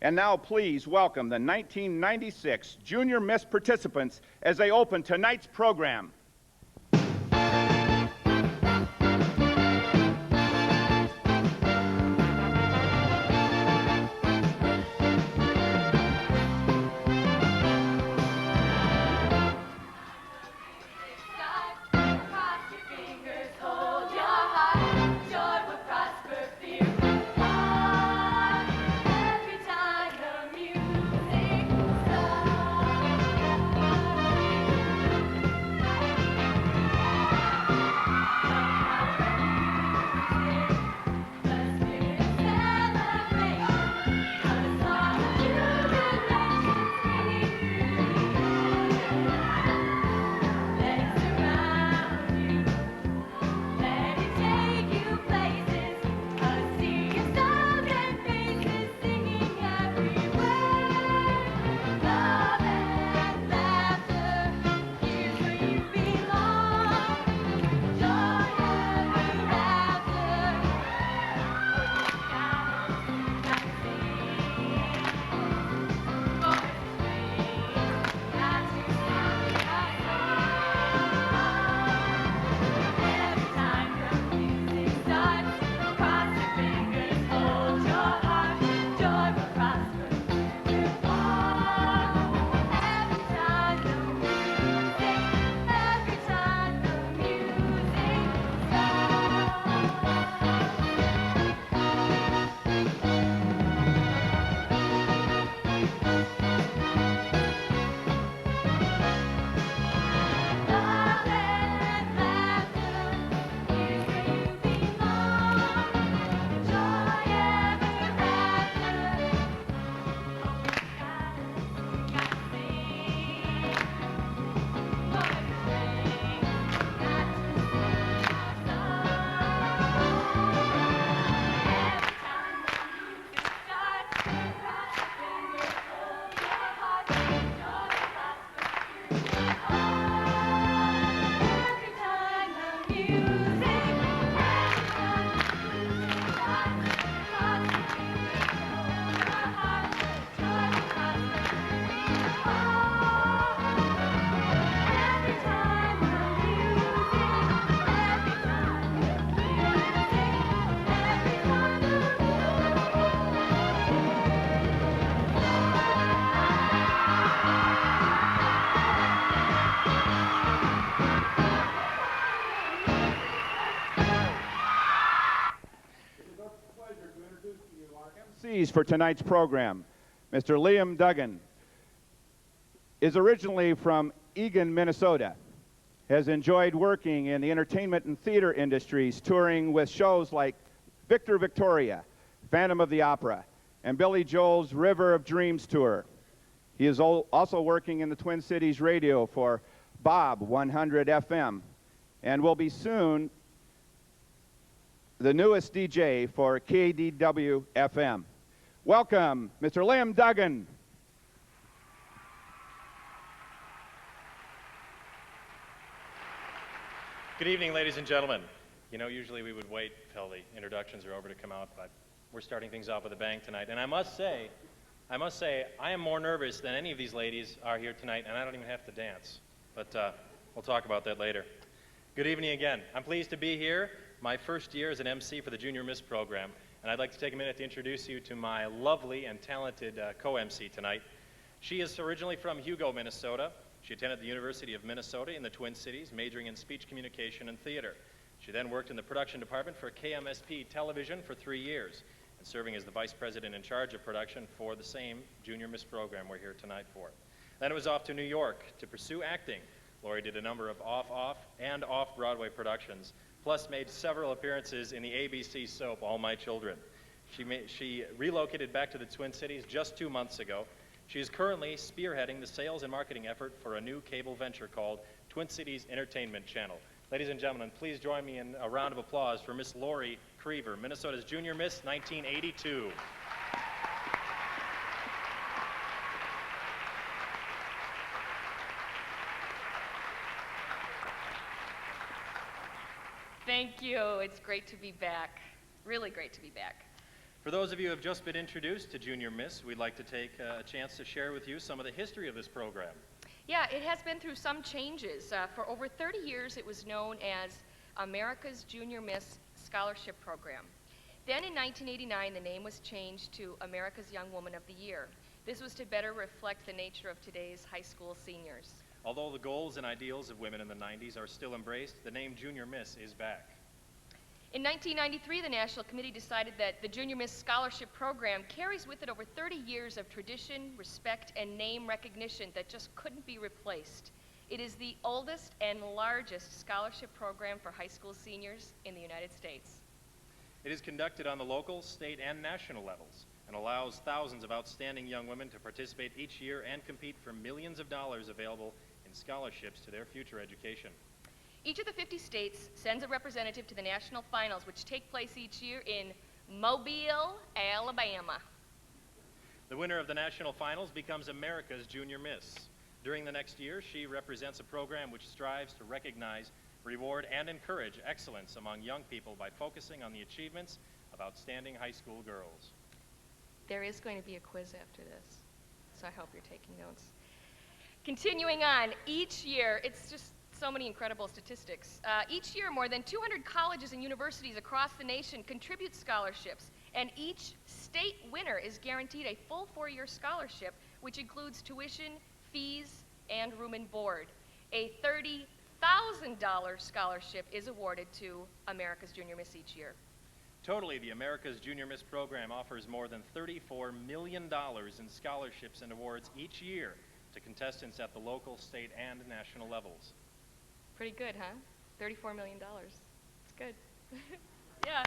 And now please welcome the 1996 Junior Miss participants as they open tonight's program. MCs for tonight's program. Mr. Liam Duggan is originally from Eagan, Minnesota, has enjoyed working in the entertainment and theater industries, touring with shows like Victor Victoria, Phantom of the Opera, and Billy Joel's River of Dreams tour. He is also working in the Twin Cities radio for Bob 100 FM, and will be soon the newest DJ for KDW FM. Welcome, Mr. Liam Duggan. Good evening, ladies and gentlemen. You know, usually we would wait till the introductions are over to come out, but we're starting things off with a bang tonight. And I must say, I am more nervous than any of these ladies are here tonight, and I don't even have to dance. But we'll talk about that later. Good evening again. I'm pleased to be here. My first year as an MC for the Junior Miss program, and I'd like to take a minute to introduce you to my lovely and talented co-MC tonight. She is originally from Hugo, Minnesota. She attended the University of Minnesota in the Twin Cities, majoring in speech communication and theater. She then worked in the production department for KMSP Television for 3 years, and serving as the vice president in charge of production for the same Junior Miss program we're here tonight for. Then it was off to New York to pursue acting. Lori did a number of off-Broadway productions, plus made several appearances in the ABC soap All My Children. She relocated back to the Twin Cities just 2 months ago. She is currently spearheading the sales and marketing effort for a new cable venture called Twin Cities Entertainment Channel. Ladies and gentlemen, please join me in a round of applause for Miss Lori Creever, Minnesota's Junior Miss 1982. Thank you. It's great to be back. Really great to be back. For those of you who have just been introduced to Junior Miss, we'd like to take a chance to share with you some of the history of this program. Yeah, it has been through some changes. For over 30 years, it was known as America's Junior Miss Scholarship Program. Then in 1989, the name was changed to America's Young Woman of the Year. This was to better reflect the nature of today's high school seniors. Although the goals and ideals of women in the 90s are still embraced, the name Junior Miss is back. In 1993, the National Committee decided that the Junior Miss Scholarship Program carries with it over 30 years of tradition, respect, and name recognition that just couldn't be replaced. It is the oldest and largest scholarship program for high school seniors in the United States. It is conducted on the local, state, and national levels and allows thousands of outstanding young women to participate each year and compete for millions of dollars available in scholarships to their future education. Each of the 50 states sends a representative to the national finals, which take place each year in Mobile, Alabama. The winner of the national finals becomes America's Junior Miss. During the next year, she represents a program which strives to recognize, reward, and encourage excellence among young people by focusing on the achievements of outstanding high school girls. There is going to be a quiz after this, so I hope you're taking notes. Continuing on, each year, it's just so many incredible statistics. Each year, more than 200 colleges and universities across the nation contribute scholarships, and each state winner is guaranteed a full 4-year scholarship, which includes tuition, fees, and room and board. A $30,000 scholarship is awarded to America's Junior Miss each year. Totally, the America's Junior Miss program offers more than $34 million in scholarships and awards each year to contestants at the local, state, and national levels. Pretty good, huh? $34 million. It's good. Yeah.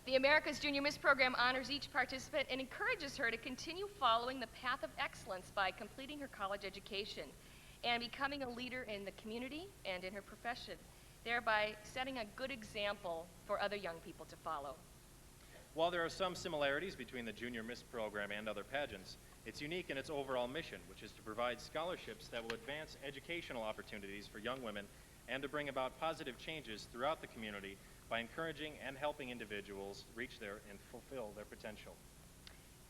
The America's Junior Miss program honors each participant and encourages her to continue following the path of excellence by completing her college education and becoming a leader in the community and in her profession, thereby setting a good example for other young people to follow. While there are some similarities between the Junior Miss program and other pageants, it's unique in its overall mission, which is to provide scholarships that will advance educational opportunities for young women and to bring about positive changes throughout the community by encouraging and helping individuals reach their and fulfill their potential.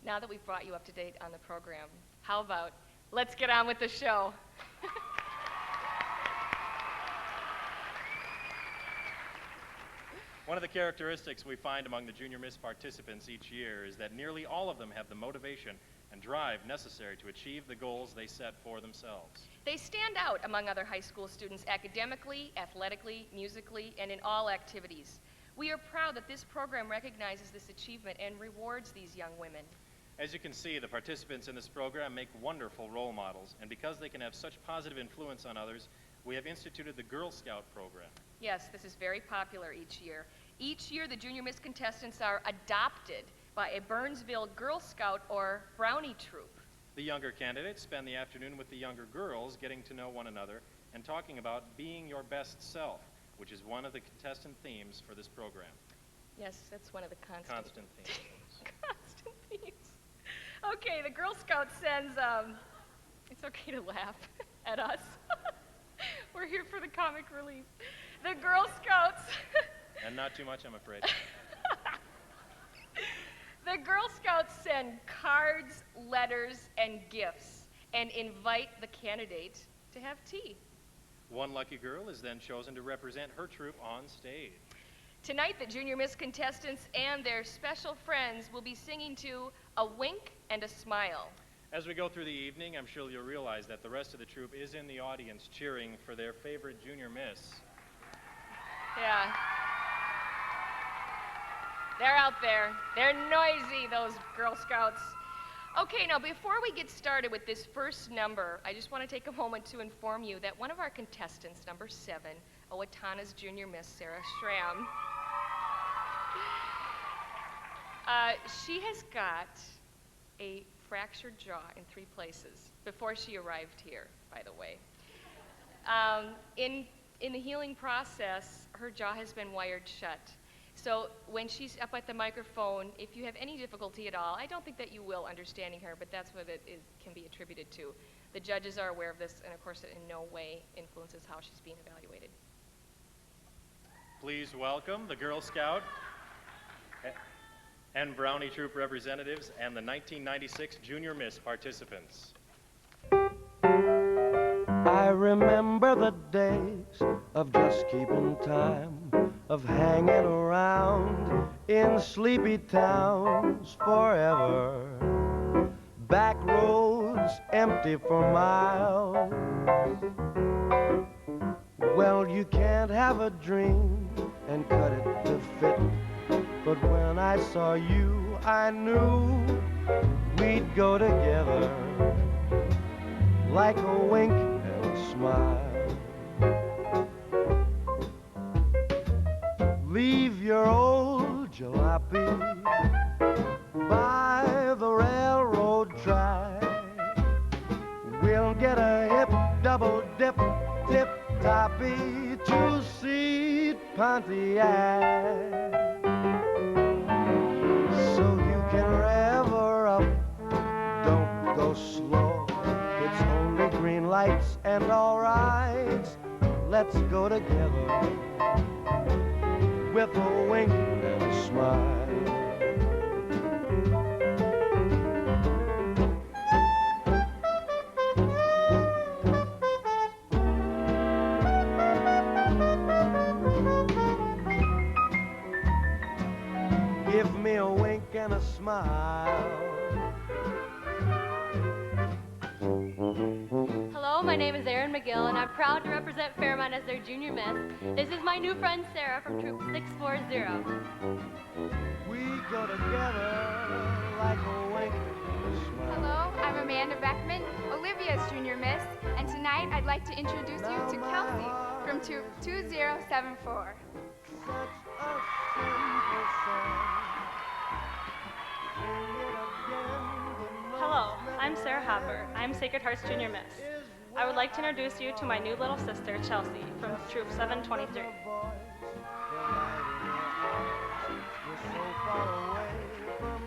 Now that we've brought you up to date on the program, how about let's get on with the show? One of the characteristics we find among the Junior Miss participants each year is that nearly all of them have the motivation and drive necessary to achieve the goals they set for themselves. They stand out among other high school students academically, athletically, musically, and in all activities. We are proud that this program recognizes this achievement and rewards these young women. As you can see, the participants in this program make wonderful role models, and because they can have such positive influence on others, we have instituted the Girl Scout program. Yes, this is very popular each year. Each year, the Junior Miss contestants are adopted by a Burnsville Girl Scout or Brownie troop. The younger candidates spend the afternoon with the younger girls, getting to know one another and talking about being your best self, which is one of the contestant themes for this program. Yes, that's one of the Constant themes. constant themes. Okay, the Girl Scout sends, it's okay to laugh at us. We're here for the comic relief. The Girl Scouts. And not too much, I'm afraid. The Girl Scouts send cards, letters, and gifts and invite the candidate to have tea. One lucky girl is then chosen to represent her troop on stage. Tonight, the Junior Miss contestants and their special friends will be singing to A Wink and a Smile. As we go through the evening, I'm sure you'll realize that the rest of the troop is in the audience cheering for their favorite Junior Miss. Yeah. They're out there. They're noisy, those Girl Scouts. Okay, now before we get started with this first number, I just want to take a moment to inform you that one of our contestants, number 7, Owatonna's Junior Miss, Sarah Schramm, she has got a fractured jaw in 3 places before she arrived here, by the way. In the healing process, her jaw has been wired shut. So when she's up at the microphone, if you have any difficulty at all, I don't think that you will understanding her, but that's what it can be attributed to. The judges are aware of this, and of course it in no way influences how she's being evaluated. please welcome the Girl Scout and Brownie Troop representatives and the 1996 Junior Miss participants. I remember the days of just keeping time, of hanging around in sleepy towns forever. Back roads empty for miles. Well, you can't have a dream and cut it to fit. But when I saw you, I knew we'd go together like a wink and a smile. Leave your old jalopy by the railroad track. We'll get a hip double dip, tip-toppy two-seat Pontiac. So you can rev her up, don't go slow. It's only green lights and all right. Let's go together with a wink and a smile. Give me a wink and a smile. Hello, my name is Erin McGill, and I'm proud to represent Fairmont as their junior miss. This is my new friend Sarah from Troop 640. We go together like a wink and a smile. Hello, I'm Amanda Beckman, Olivia's junior miss, and tonight I'd like to introduce you to Kelsey from Troop 2074. Such a simple song. Sing it again, the Hello, I'm Sarah Hopper. I'm Sacred Heart's junior miss. I would like to introduce you to my new little sister, Chelsea, from Troop 723.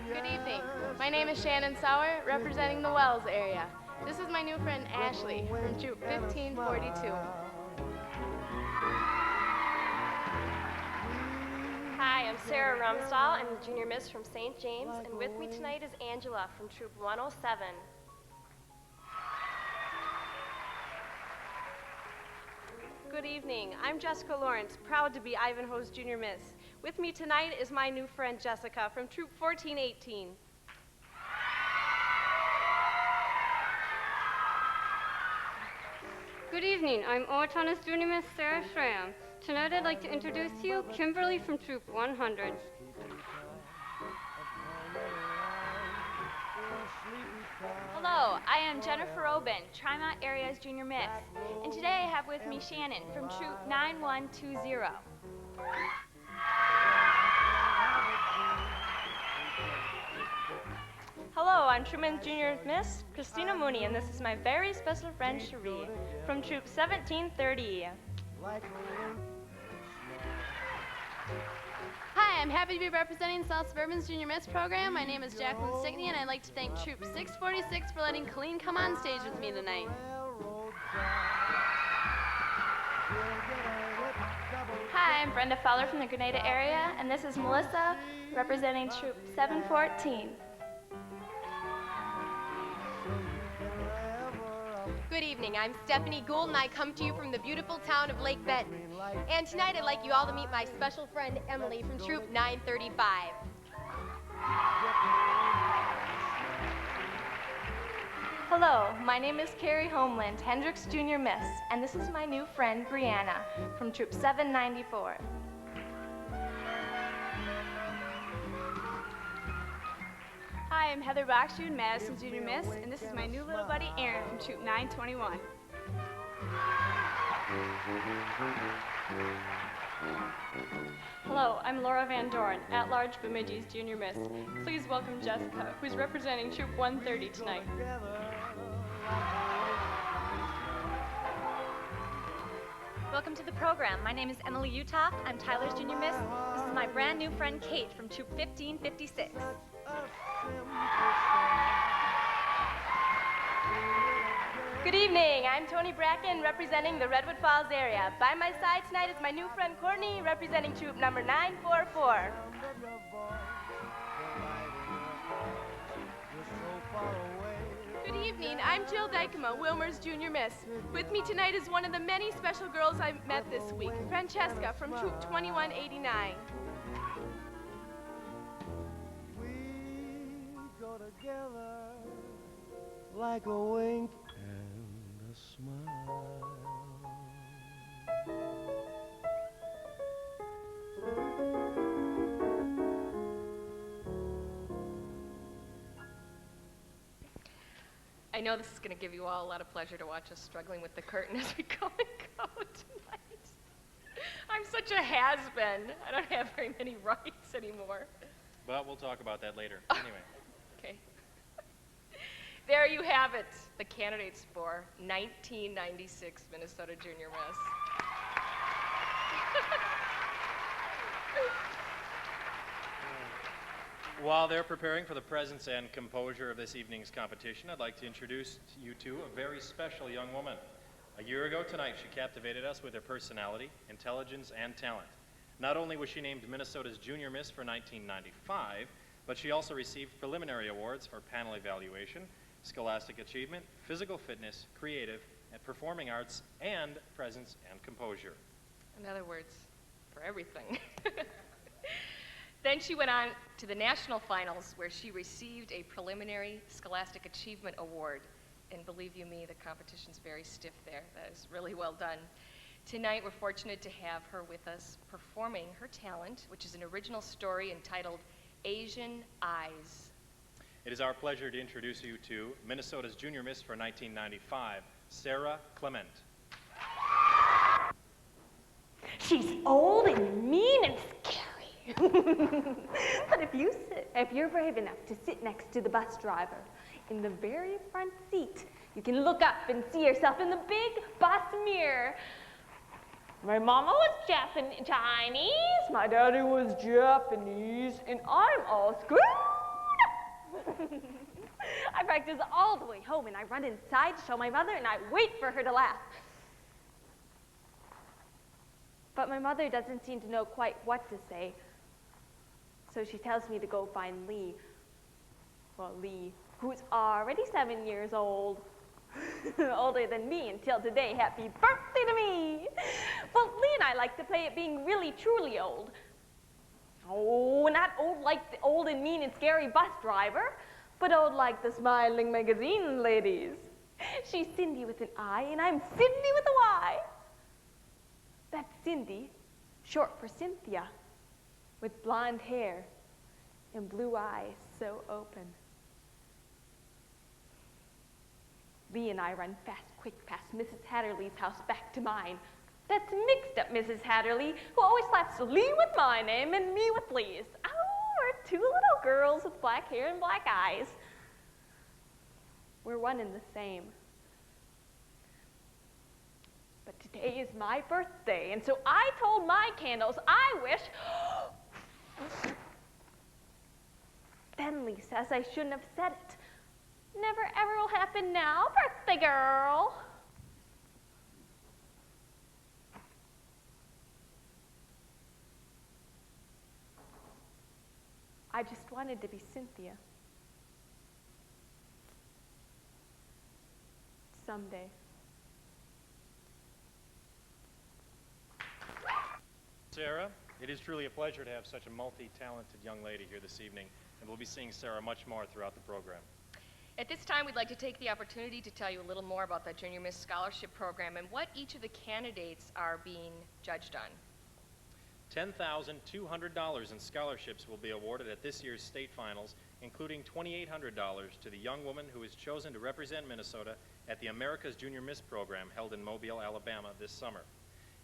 Good evening. My name is Shannon Sauer, representing the Wells area. This is my new friend Ashley from Troop 1542. Hi, I'm Sarah Rumstahl. I'm the junior miss from St. James, and with me tonight is Angela from Troop 107. Good evening. I'm Jessica Lawrence, proud to be Ivanhoe's junior miss. With me tonight is my new friend Jessica from Troop 1418. Good evening. I'm Owatonna's junior miss Sarah Schramm. Tonight I'd like to introduce to you Kimberly from Troop 100. Hello, I am Jennifer Robin, Trimont Area's junior miss, and today I have with me Shannon from Troop 9120. Hello, I'm Truman's junior miss, Christina Mooney, and this is my very special friend, Cherie, from Troop 1730. Hi, I'm happy to be representing South Suburban's Junior Miss program. My name is Jacqueline Stickney, and I'd like to thank Troop 646 for letting Colleen come on stage with me tonight. Hi, I'm Brenda Fowler from the Grenada area, and this is Melissa representing Troop 714. Good evening, I'm Stephanie Gould and I come to you from the beautiful town of Lake Benton. And tonight I'd like you all to meet my special friend Emily from Troop 935. Hello, my name is Carrie Homeland, Hendricks Junior Miss, and this is my new friend Brianna from Troop 794. Hi, I'm Heather Bachschuh, Madison's Junior Miss, and this is my new little buddy Aaron from Troop 921. Hello, I'm Laura Van Dorn, at-large Bemidji's junior miss. Please welcome Jessica, who's representing Troop 130 tonight. Welcome to the program. My name is Emily Utah. I'm Tyler's junior miss. This is my brand new friend Kate from Troop 1556. Good evening. I'm Tony Bracken, representing the Redwood Falls area. By my side tonight is my new friend Courtney, representing troop number 944. Good evening. I'm Jill Dykema, Wilmer's junior miss. With me tonight is one of the many special girls I met this week, Francesca from troop 2189. We go together like a wink and a smile. I know this is going to give you all a lot of pleasure to watch us struggling with the curtain as we go and go tonight. I'm such a has-been. I don't have very many rights anymore. But we'll talk about that later. Anyway. Okay. There you have it, the candidates for 1996 Minnesota Junior Miss. While they're preparing for the presence and composure of this evening's competition, I'd like to introduce you to a very special young woman. A year ago tonight, she captivated us with her personality, intelligence, and talent. Not only was she named Minnesota's Junior Miss for 1995, but she also received preliminary awards for panel evaluation, scholastic achievement, physical fitness, creative, and performing arts, and presence and composure. In other words, for everything. Then she went on to the national finals where she received a preliminary Scholastic Achievement Award. And believe you me, the competition's very stiff there. That is really well done. Tonight, we're fortunate to have her with us performing her talent, which is an original story entitled Asian Eyes. It is our pleasure to introduce you to Minnesota's Junior Miss for 1995, Sarah Clement. She's old and mean and scary. But if you're brave enough to sit next to the bus driver in the very front seat, you can look up and see yourself in the big bus mirror. My mama was Chinese, my daddy was Japanese, and I'm all screwed. I practice all the way home, and I run inside to show my mother, and I wait for her to laugh. But my mother doesn't seem to know quite what to say. So she tells me to go find Lee. Well, Lee, who's already 7 years old. Older than me until today. Happy birthday to me! Well, Lee and I like to play at being really, truly old. Oh, not old like the old and mean and scary bus driver, but old like the smiling magazine ladies. She's Cindy with an I, and I'm Cindy with a Y. That's Cindy, short for Cynthia, with blonde hair and blue eyes so open. Lee and I run fast, quick past Mrs. Hatterley's house back to mine. That's mixed up Mrs. Hatterley, who always slaps Lee with my name and me with Lee's. Oh, we're two little girls with black hair and black eyes. We're one and the same. But today is my birthday, and so I told my candles I wish. Then Lee says I shouldn't have said it. Never ever will happen now, birthday girl. I just wanted to be Cynthia. Someday. Sarah, it is truly a pleasure to have such a multi-talented young lady here this evening, and we'll be seeing Sarah much more throughout the program. At this time, we'd like to take the opportunity to tell you a little more about the Junior Miss Scholarship Program and what each of the candidates are being judged on. $10,200 in scholarships will be awarded at this year's state finals, including $2,800 to the young woman who is chosen to represent Minnesota at the America's Junior Miss program held in Mobile, Alabama this summer.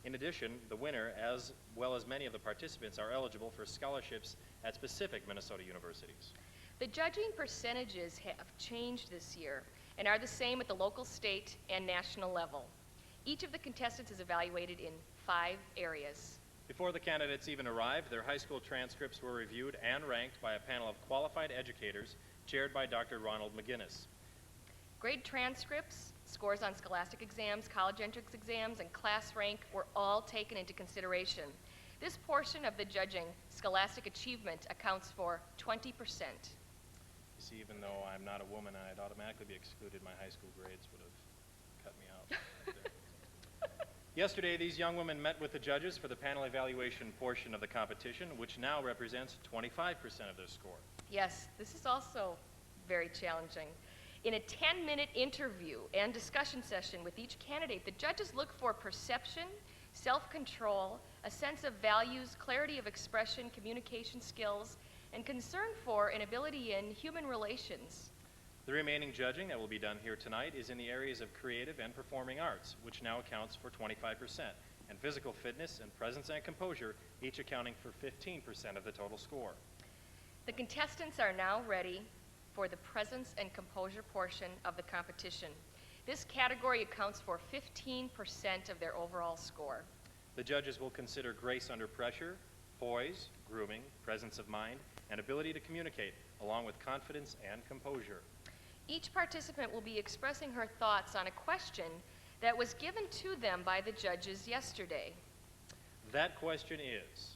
In addition, the winner, as well as many of the participants, are eligible for scholarships at specific Minnesota universities. The judging percentages have changed this year and are the same at the local, state, and national level. Each of the contestants is evaluated in 5 areas. Before the candidates even arrived, their high school transcripts were reviewed and ranked by a panel of qualified educators chaired by Dr. Ronald McGinnis. Grade transcripts, Scores on scholastic exams, college entrance exams, and class rank were all taken into consideration. This portion of the judging, scholastic achievement, accounts for 20%. You see, even though I'm not a woman, I'd automatically be excluded. My high school grades would have cut me out. Yesterday, these young women met with the judges for the panel evaluation portion of the competition, which now represents 25% of their score. Yes, this is also very challenging. In a 10-minute interview and discussion session with each candidate, the judges look for perception, self-control, a sense of values, clarity of expression, communication skills, and concern for and ability in human relations. The remaining judging that will be done here tonight is in the areas of creative and performing arts, which now accounts for 25%, and physical fitness and presence and composure, each accounting for 15% of the total score. The contestants are now ready for the presence and composure portion of the competition. This category accounts for 15% of their overall score. The judges will consider grace under pressure, poise, grooming, presence of mind, and ability to communicate, along with confidence and composure. Each participant will be expressing her thoughts on a question that was given to them by the judges yesterday. That question is,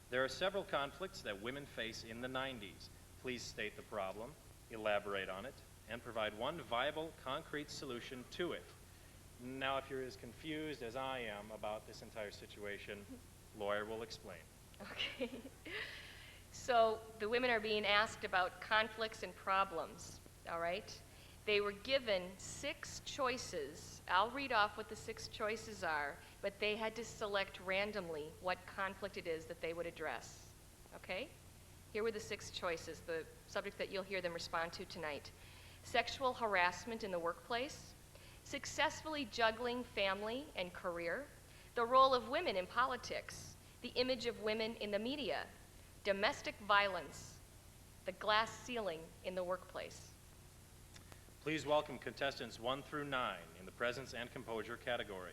there are several conflicts that women face in the 90s. Please state the problem, elaborate on it, and provide one viable, concrete solution to it. Now, if you're as confused as I am about this entire situation, lawyer will explain. Okay. So the women are being asked about conflicts and problems, all right? They were given 6 choices. I'll read off what the 6 choices are, but they had to select randomly what conflict it is that they would address, okay? Here were the 6 choices, the subjects that you'll hear them respond to tonight. Sexual harassment in the workplace, successfully juggling family and career, the role of women in politics, the image of women in the media, domestic violence, the glass ceiling in the workplace. Please welcome contestants 1 through 9 in the presence and composure category.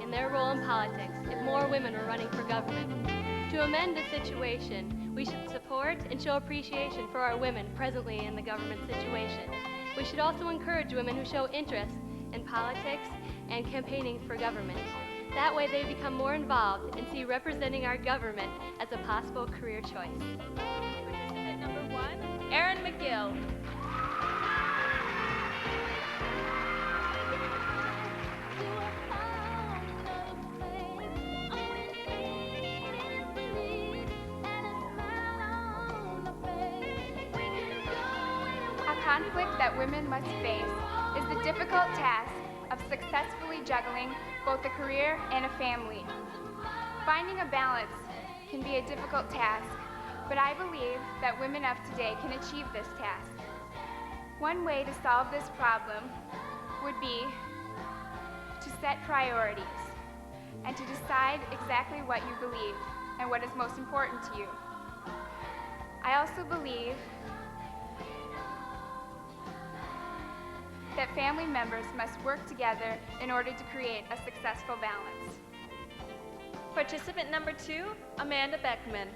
In their role in politics if more women were running for government. To amend the situation, we should support and show appreciation for our women presently in the government situation. We should also encourage women who show interest in politics and campaigning for government. That way they become more involved and see representing our government as a possible career choice. Participant number 1, Erin McGill. conflict that women must face is the difficult task of successfully juggling both a career and a family. Finding a balance can be a difficult task, but I believe that women of today can achieve this task. One way to solve this problem would be to set priorities and to decide exactly what you believe and what is most important to you. I also believe that family members must work together in order to create a successful balance. Participant number 2, Amanda Beckman.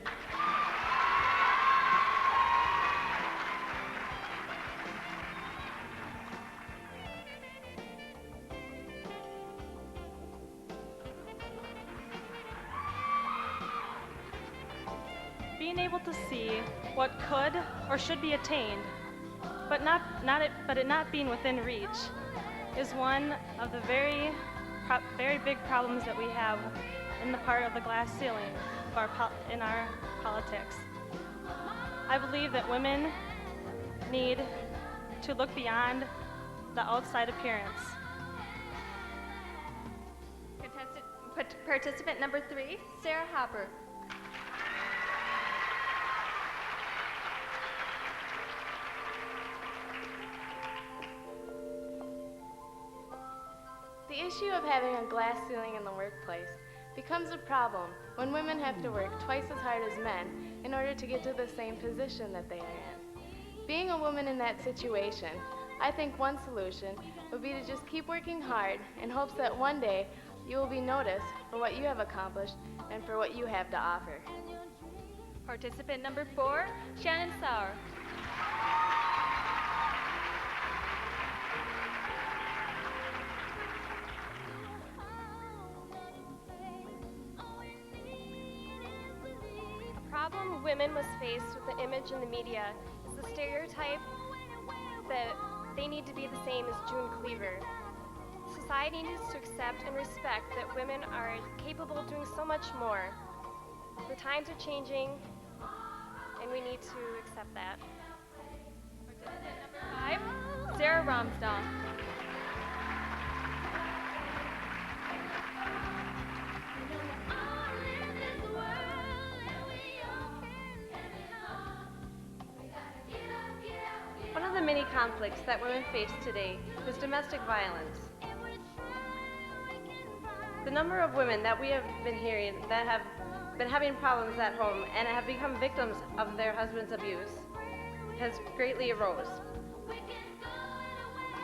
Being able to see what could or should be attained, but it not being within reach, is one of the very big problems that we have in the part of the glass ceiling in our politics. I believe that women need to look beyond the outside appearance. Participant number 3, Sarah Hopper. The issue of having a glass ceiling in the workplace becomes a problem when women have to work twice as hard as men in order to get to the same position that they are in. Being a woman in that situation, I think one solution would be to just keep working hard in hopes that one day you will be noticed for what you have accomplished and for what you have to offer. Participant number 4, Shannon Sauer. The problem women must face with the image in the media is the stereotype that they need to be the same as June Cleaver. Society needs to accept and respect that women are capable of doing so much more. The times are changing, and we need to accept that. Number 5, Sarah Romsdahl. One of the many conflicts that women face today is domestic violence. The number of women that we have been hearing that have been having problems at home and have become victims of their husband's abuse has greatly arose.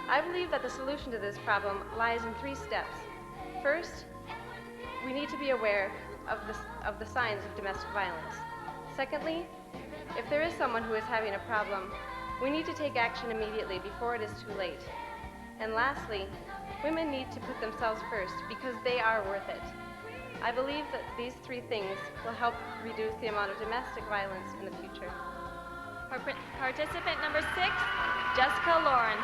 I believe that the solution to this problem lies in 3 steps. First, we need to be aware of the signs of domestic violence. Secondly, if there is someone who is having a problem, we need to take action immediately before it is too late. And lastly, women need to put themselves first because they are worth it. I believe that these 3 things will help reduce the amount of domestic violence in the future. Participant number 6, Jessica Lawrence.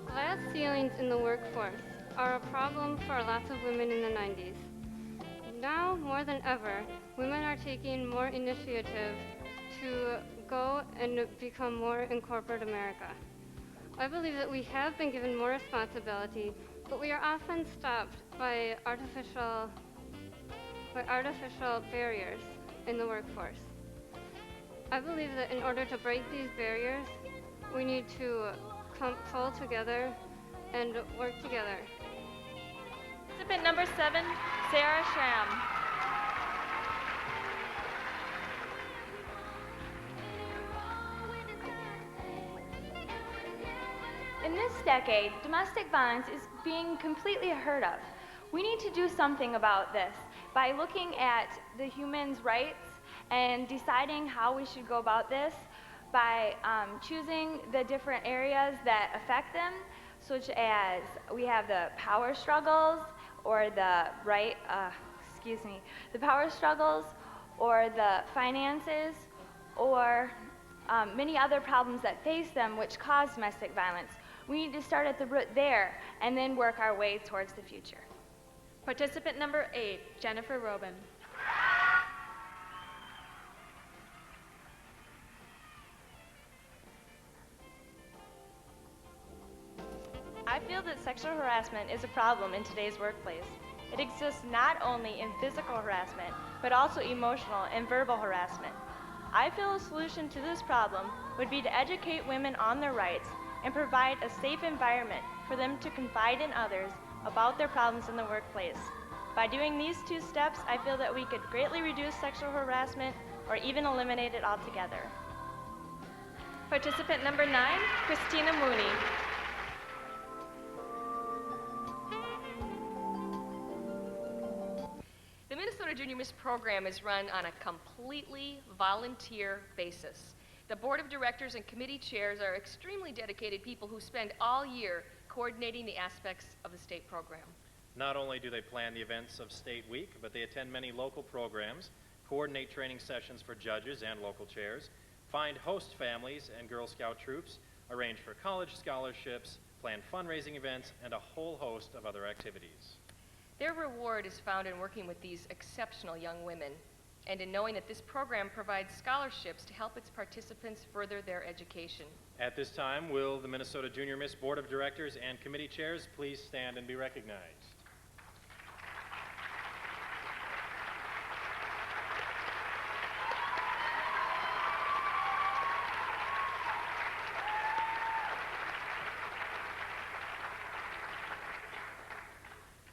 Glass ceilings in the workforce are a problem for lots of women in the 90s. Now, more than ever, women are taking more initiative to go and become more in corporate America. I believe that we have been given more responsibility, but we are often stopped by artificial barriers in the workforce. I believe that in order to break these barriers, we need to pull together and work together. Participant number 7, Sarah Schramm. In this decade, domestic violence is being completely heard of. We need to do something about this by looking at the human's rights and deciding how we should go about this by choosing the different areas that affect them, such as we have the power struggles or the power struggles or the finances or many other problems that face them which cause domestic violence. We need to start at the root there and then work our way towards the future. Participant number 8, Jennifer Robin. I feel that sexual harassment is a problem in today's workplace. It exists not only in physical harassment, but also emotional and verbal harassment. I feel a solution to this problem would be to educate women on their rights and provide a safe environment for them to confide in others about their problems in the workplace. By doing these 2 steps, I feel that we could greatly reduce sexual harassment or even eliminate it altogether. Participant number 9, Christina Mooney. The Minnesota Junior Miss program is run on a completely volunteer basis. The board of directors and committee chairs are extremely dedicated people who spend all year coordinating the aspects of the state program. Not only do they plan the events of State Week, but they attend many local programs, coordinate training sessions for judges and local chairs, find host families and Girl Scout troops, arrange for college scholarships, plan fundraising events, and a whole host of other activities. Their reward is found in working with these exceptional young women and in knowing that this program provides scholarships to help its participants further their education. At this time, will the Minnesota Junior Miss Board of Directors and Committee Chairs please stand and be recognized?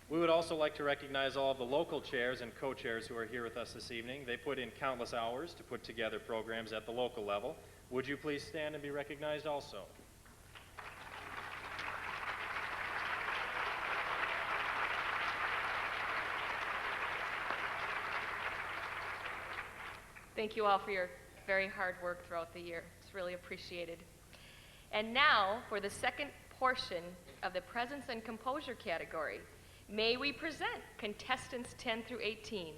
We would also like to recognize all of the local chairs and co-chairs who are here with us this evening. They put in countless hours to put together programs at the local level. Would you please stand and be recognized also? Thank you all for your very hard work throughout the year. It's really appreciated. And now for the second portion of the presence and composure category. May we present contestants 10 through 18.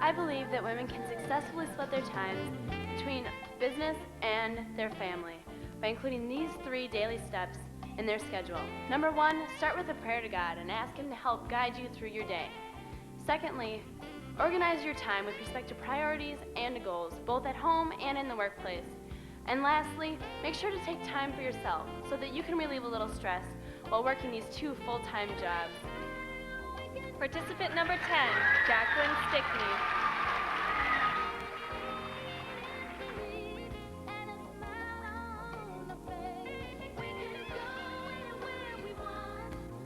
I believe that women can successfully split their times between business and their family by including these 3 daily steps in their schedule. Number 1, start with a prayer to God and ask Him to help guide you through your day. Secondly, Organize your time with respect to priorities and goals, both at home and in the workplace. And lastly, make sure to take time for yourself so that you can relieve a little stress while working these 2 full-time jobs. Participant number 10, Jacqueline Stickney.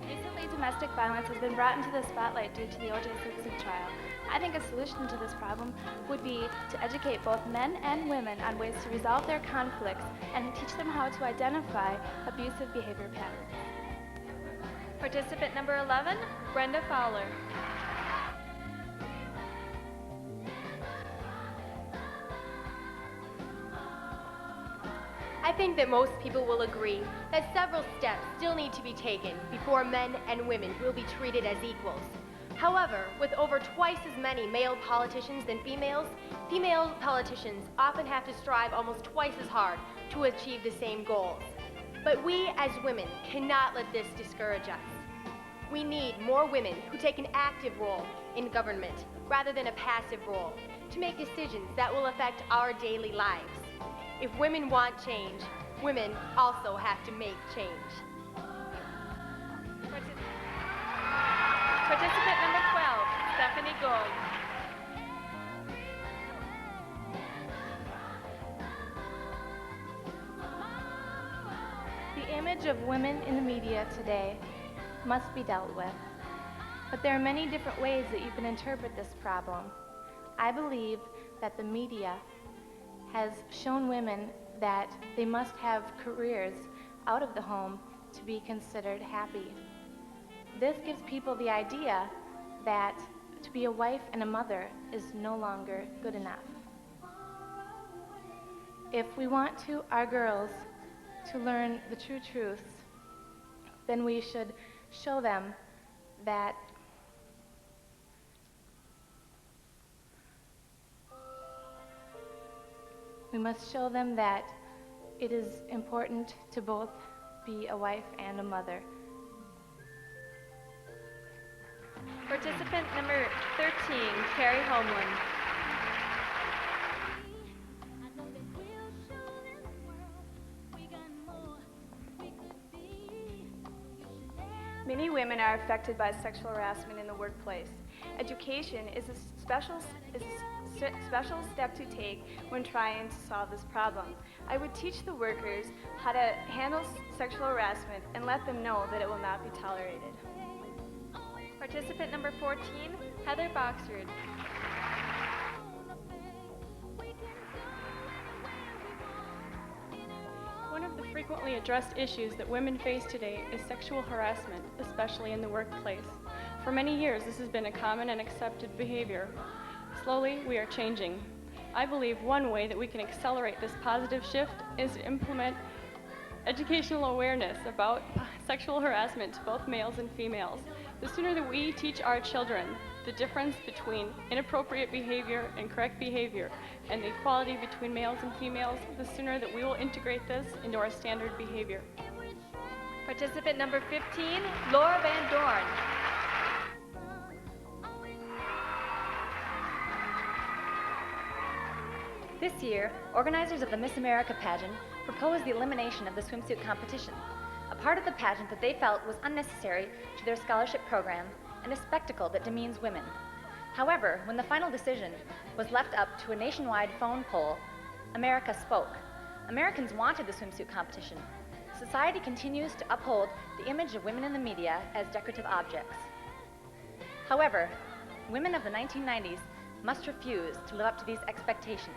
Recently, domestic violence has been brought into the spotlight due to the O.J. Simpson trial. I think a solution to this problem would be to educate both men and women on ways to resolve their conflicts and teach them how to identify abusive behavior patterns. Participant number 11, Brenda Fowler. I think that most people will agree that several steps still need to be taken before men and women will be treated as equals. However, with over twice as many male politicians than females, female politicians often have to strive almost twice as hard to achieve the same goals. But we as women cannot let this discourage us. We need more women who take an active role in government rather than a passive role to make decisions that will affect our daily lives. If women want change, women also have to make change. Participant number 12, Stephanie Gold. The image of women in the media today must be dealt with. But there are many different ways that you can interpret this problem. I believe that the media has shown women that they must have careers out of the home to be considered happy. This gives people the idea that to be a wife and a mother is no longer good enough. If we want our girls to learn the true truths, then we should show them that it is important to both be a wife and a mother. Participant number 13, Carrie Homeland. Many women are affected by sexual harassment in the workplace. Education is a special step to take when trying to solve this problem. I would teach the workers how to handle sexual harassment and let them know that it will not be tolerated. Participant number 14, Heather Boxford. One of the frequently addressed issues that women face today is sexual harassment, especially in the workplace. For many years, this has been a common and accepted behavior. Slowly, we are changing. I believe one way that we can accelerate this positive shift is to implement educational awareness about sexual harassment to both males and females. The sooner that we teach our children the difference between inappropriate behavior and correct behavior and the equality between males and females, the sooner that we will integrate this into our standard behavior. Participant number 15, Laura Van Dorn. This year, organizers of the Miss America pageant proposed the elimination of the swimsuit competition, a part of the pageant that they felt was unnecessary to their scholarship program and a spectacle that demeans women. However, when the final decision was left up to a nationwide phone poll, America spoke. Americans wanted the swimsuit competition. Society continues to uphold the image of women in the media as decorative objects. However, women of the 1990s must refuse to live up to these expectations.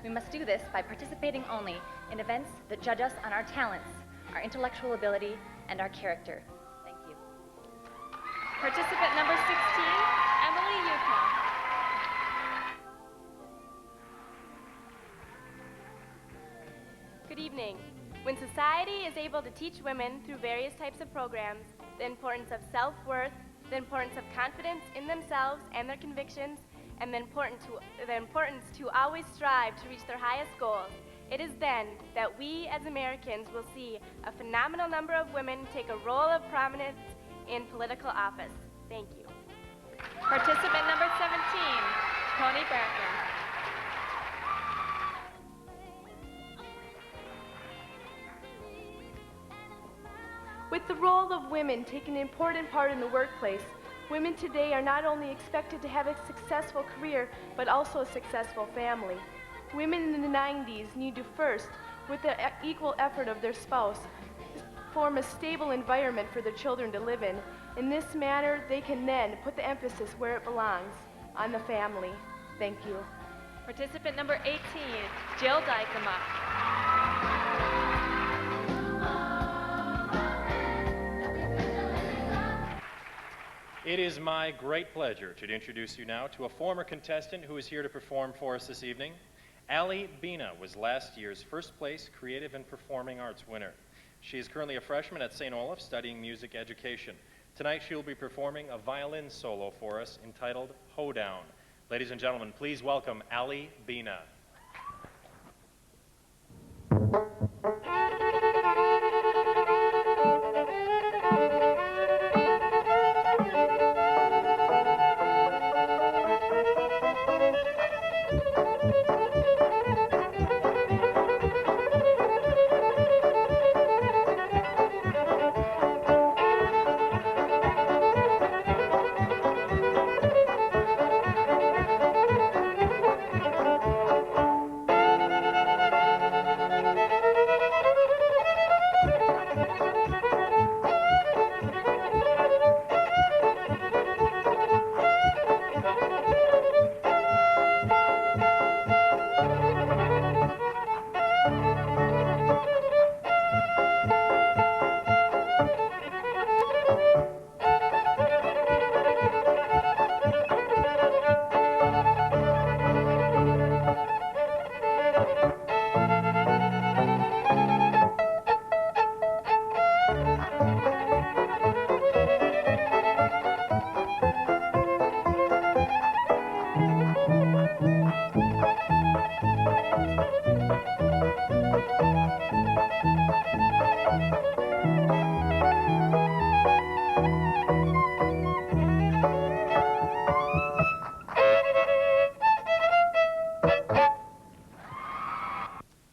We must do this by participating only in events that judge us on our talents, our intellectual ability, and our character. Thank you. Participant number 16, Emily Yuka. Good evening. When society is able to teach women through various types of programs the importance of self-worth, the importance of confidence in themselves and their convictions, and the importance to always strive to reach their highest goals, it is then that we as Americans will see a phenomenal number of women take a role of prominence in political office. Thank you. Participant number 17, Tony Bracken. With the role of women taking an important part in the workplace, women today are not only expected to have a successful career, but also a successful family. Women in the 90s need to first, with the equal effort of their spouse, form a stable environment for their children to live in. In this manner, they can then put the emphasis where it belongs, on the family. Thank you. Participant number 18, Jill Dykema. It is my great pleasure to introduce you now to a former contestant who is here to perform for us this evening. Allie Bina was last year's first place Creative and Performing Arts winner. She is currently a freshman at St. Olaf studying music education. Tonight she will be performing a violin solo for us entitled Hoedown. Ladies and gentlemen, please welcome Allie Bina.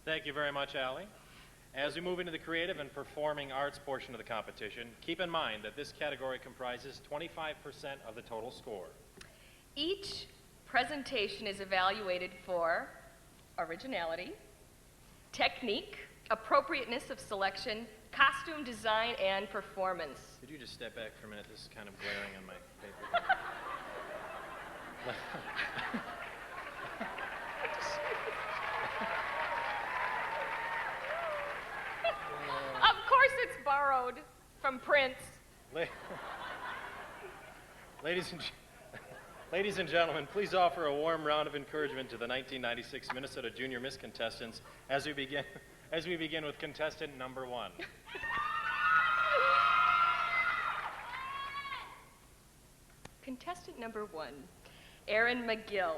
Thank you very much, Allie. As we move into the creative and performing arts portion of the competition, keep in mind that this category comprises 25% of the total score. Each presentation is evaluated for originality, technique, appropriateness of selection, costume design, and performance. Could you just step back for a minute? This is kind of glaring on my paper. Of course it's borrowed from Prince. Ladies and gentlemen, please offer a warm round of encouragement to the 1996 Minnesota Junior Miss contestants as we begin with contestant number 1. Contestant number 1, Erin McGill.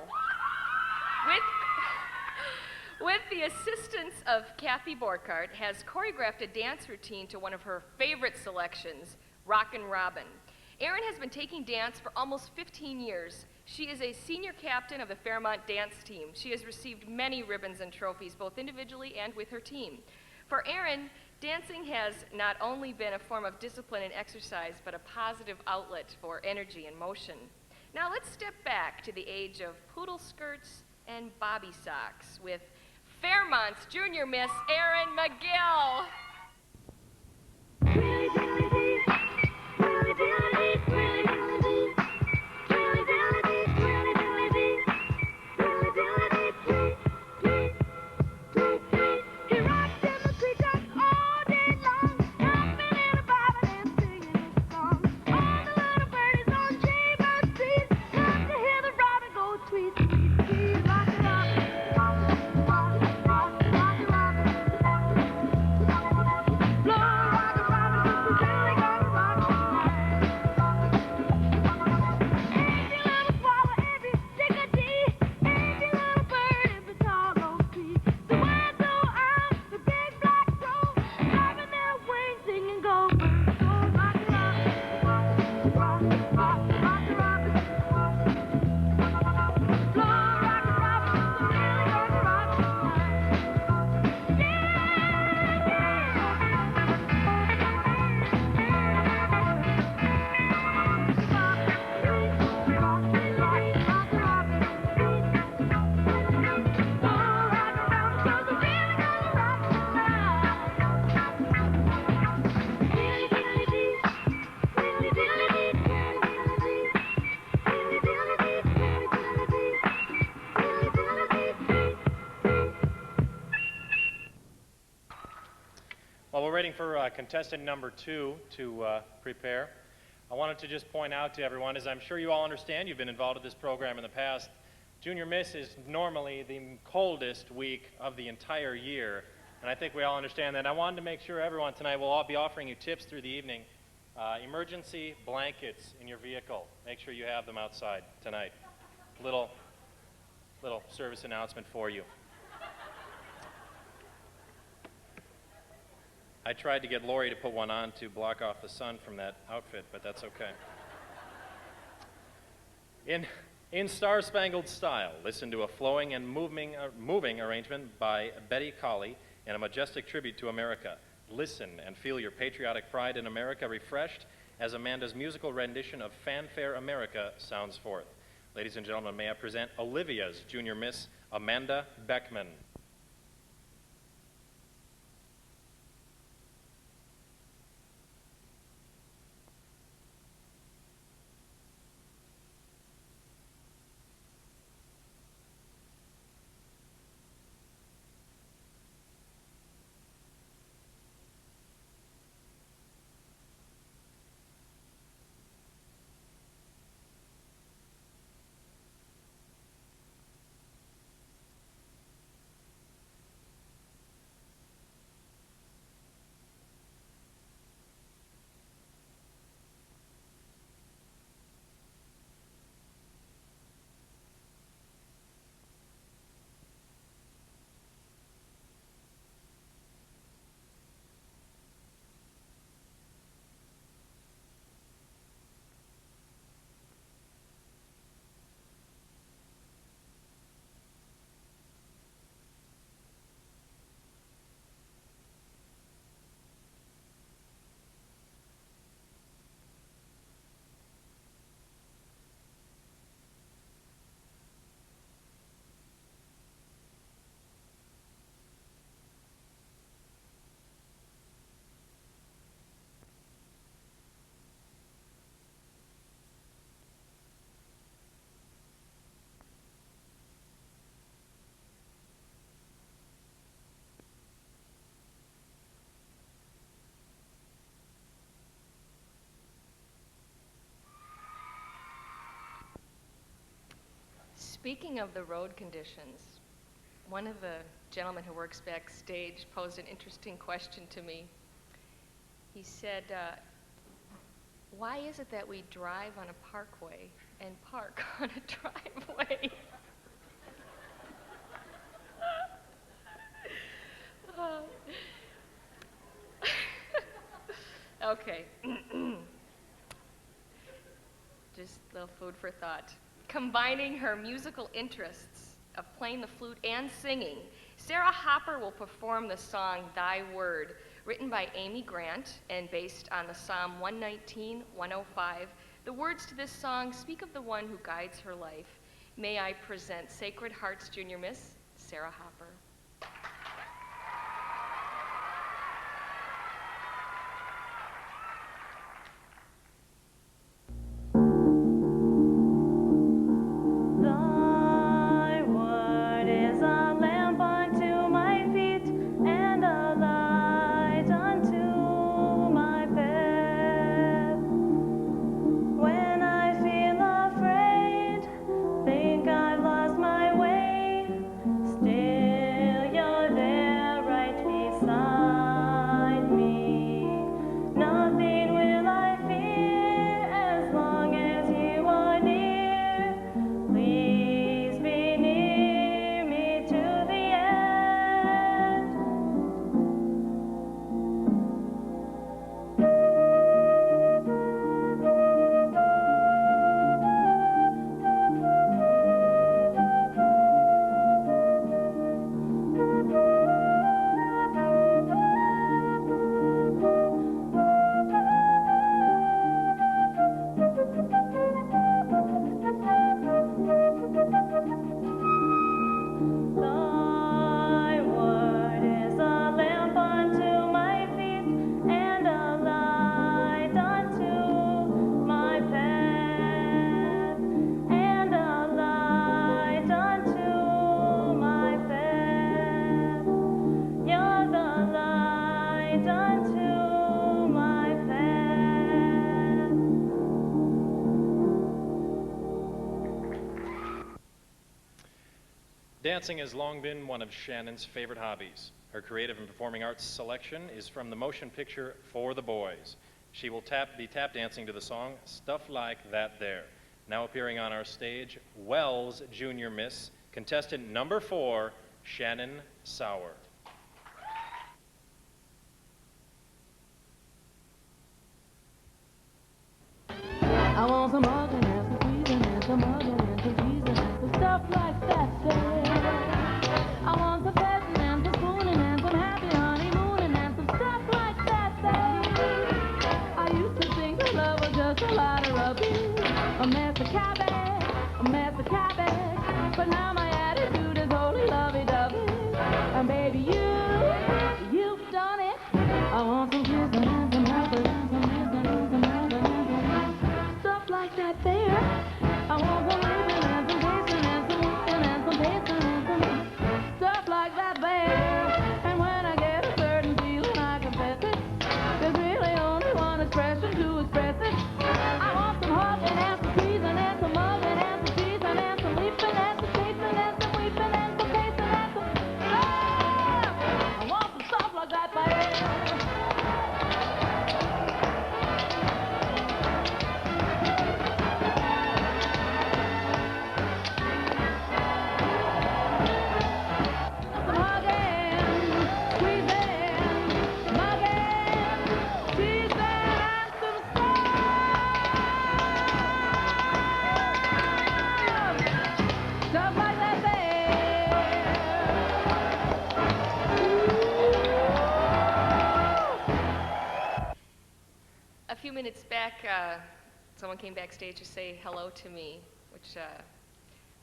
With the assistance of Kathy Borkart, has choreographed a dance routine to one of her favorite selections, Rockin' Robin. Erin has been taking dance for almost 15 years. She is a senior captain of the Fairmont dance team. She has received many ribbons and trophies, both individually and with her team. For Erin, dancing has not only been a form of discipline and exercise, but a positive outlet for energy and motion. Now let's step back to the age of poodle skirts and bobby socks with Fairmont's Junior Miss Erin McGill. waiting for contestant number 2 to prepare, I wanted to just point out to everyone, as I'm sure you all understand, you've been involved with this program in the past, Junior Miss is normally the coldest week of the entire year, and I think we all understand that. I wanted to make sure everyone tonight will all be offering you tips through the evening. Emergency blankets in your vehicle. Make sure you have them outside tonight. Little service announcement for you. I tried to get Lori to put one on to block off the sun from that outfit, but that's okay. In Star-Spangled Style, listen to a flowing and moving arrangement by Betty Colley and a majestic tribute to America. Listen and feel your patriotic pride in America refreshed as Amanda's musical rendition of Fanfare America sounds forth. Ladies and gentlemen, may I present Olivia's Junior Miss, Amanda Beckman. Speaking of the road conditions, one of the gentlemen who works backstage posed an interesting question to me. He said, why is it that we drive on a parkway and park on a driveway? Okay. Just a little food for thought. Combining her musical interests of playing the flute and singing, Sarah Hopper will perform the song Thy Word, written by Amy Grant and based on the Psalm 119:105. The words to this song speak of the one who guides her life. May I present Sacred Hearts Junior Miss, Sarah Hopper. Think I've lost my way, still Dancing has long been one of Shannon's favorite hobbies. Her creative and performing arts selection is from the motion picture For the Boys. She will be tap dancing to the song Stuff Like That There. Now appearing on our stage, Wells Junior Miss, contestant number 4, Shannon Sauer. I want some hugging and some squeezing and some hugging and some teasing and some stuff like that there. I want some petting and some spooning and some happy honeymooning and some stuff like that there. I used to think love was just a lot of rubbish, a mess of cabbage, but now my attitude is wholly lovey-dovey. And baby, you've done it. I want some kissing and some hugging and some kissing and some hugging and some stuff like that there. I want some living and some tasting and some whipping and some tasting and some stuff like that there. And when I get a certain feeling, I confess it. There's really only one expression to express it. I want some hugging and some squeezing and some hugging and some teasing and some weeping and some tasting and some weeping and some tasting and some stuff. I want some stuff like that there. A few minutes back, someone came backstage to say hello to me, which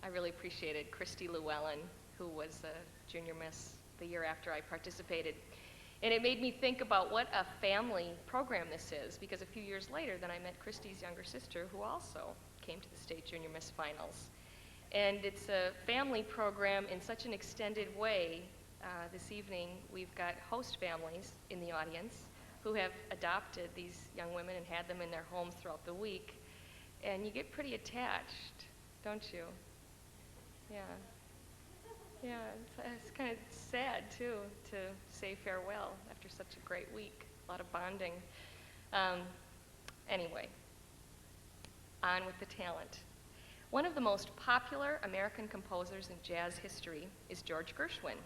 I really appreciated. Christy Llewellyn, who was a junior miss the year after I participated. And it made me think about what a family program this is, because a few years later, then I met Christy's younger sister, who also came to the state junior miss finals. And it's a family program in such an extended way. This evening, we've got host families in the audience who have adopted these young women and had them in their homes throughout the week. And you get pretty attached, don't you? Yeah. Yeah, it's kind of sad, too, to say farewell after such a great week. A lot of bonding. Anyway, on with the talent. One of the most popular American composers in jazz history is George Gershwin.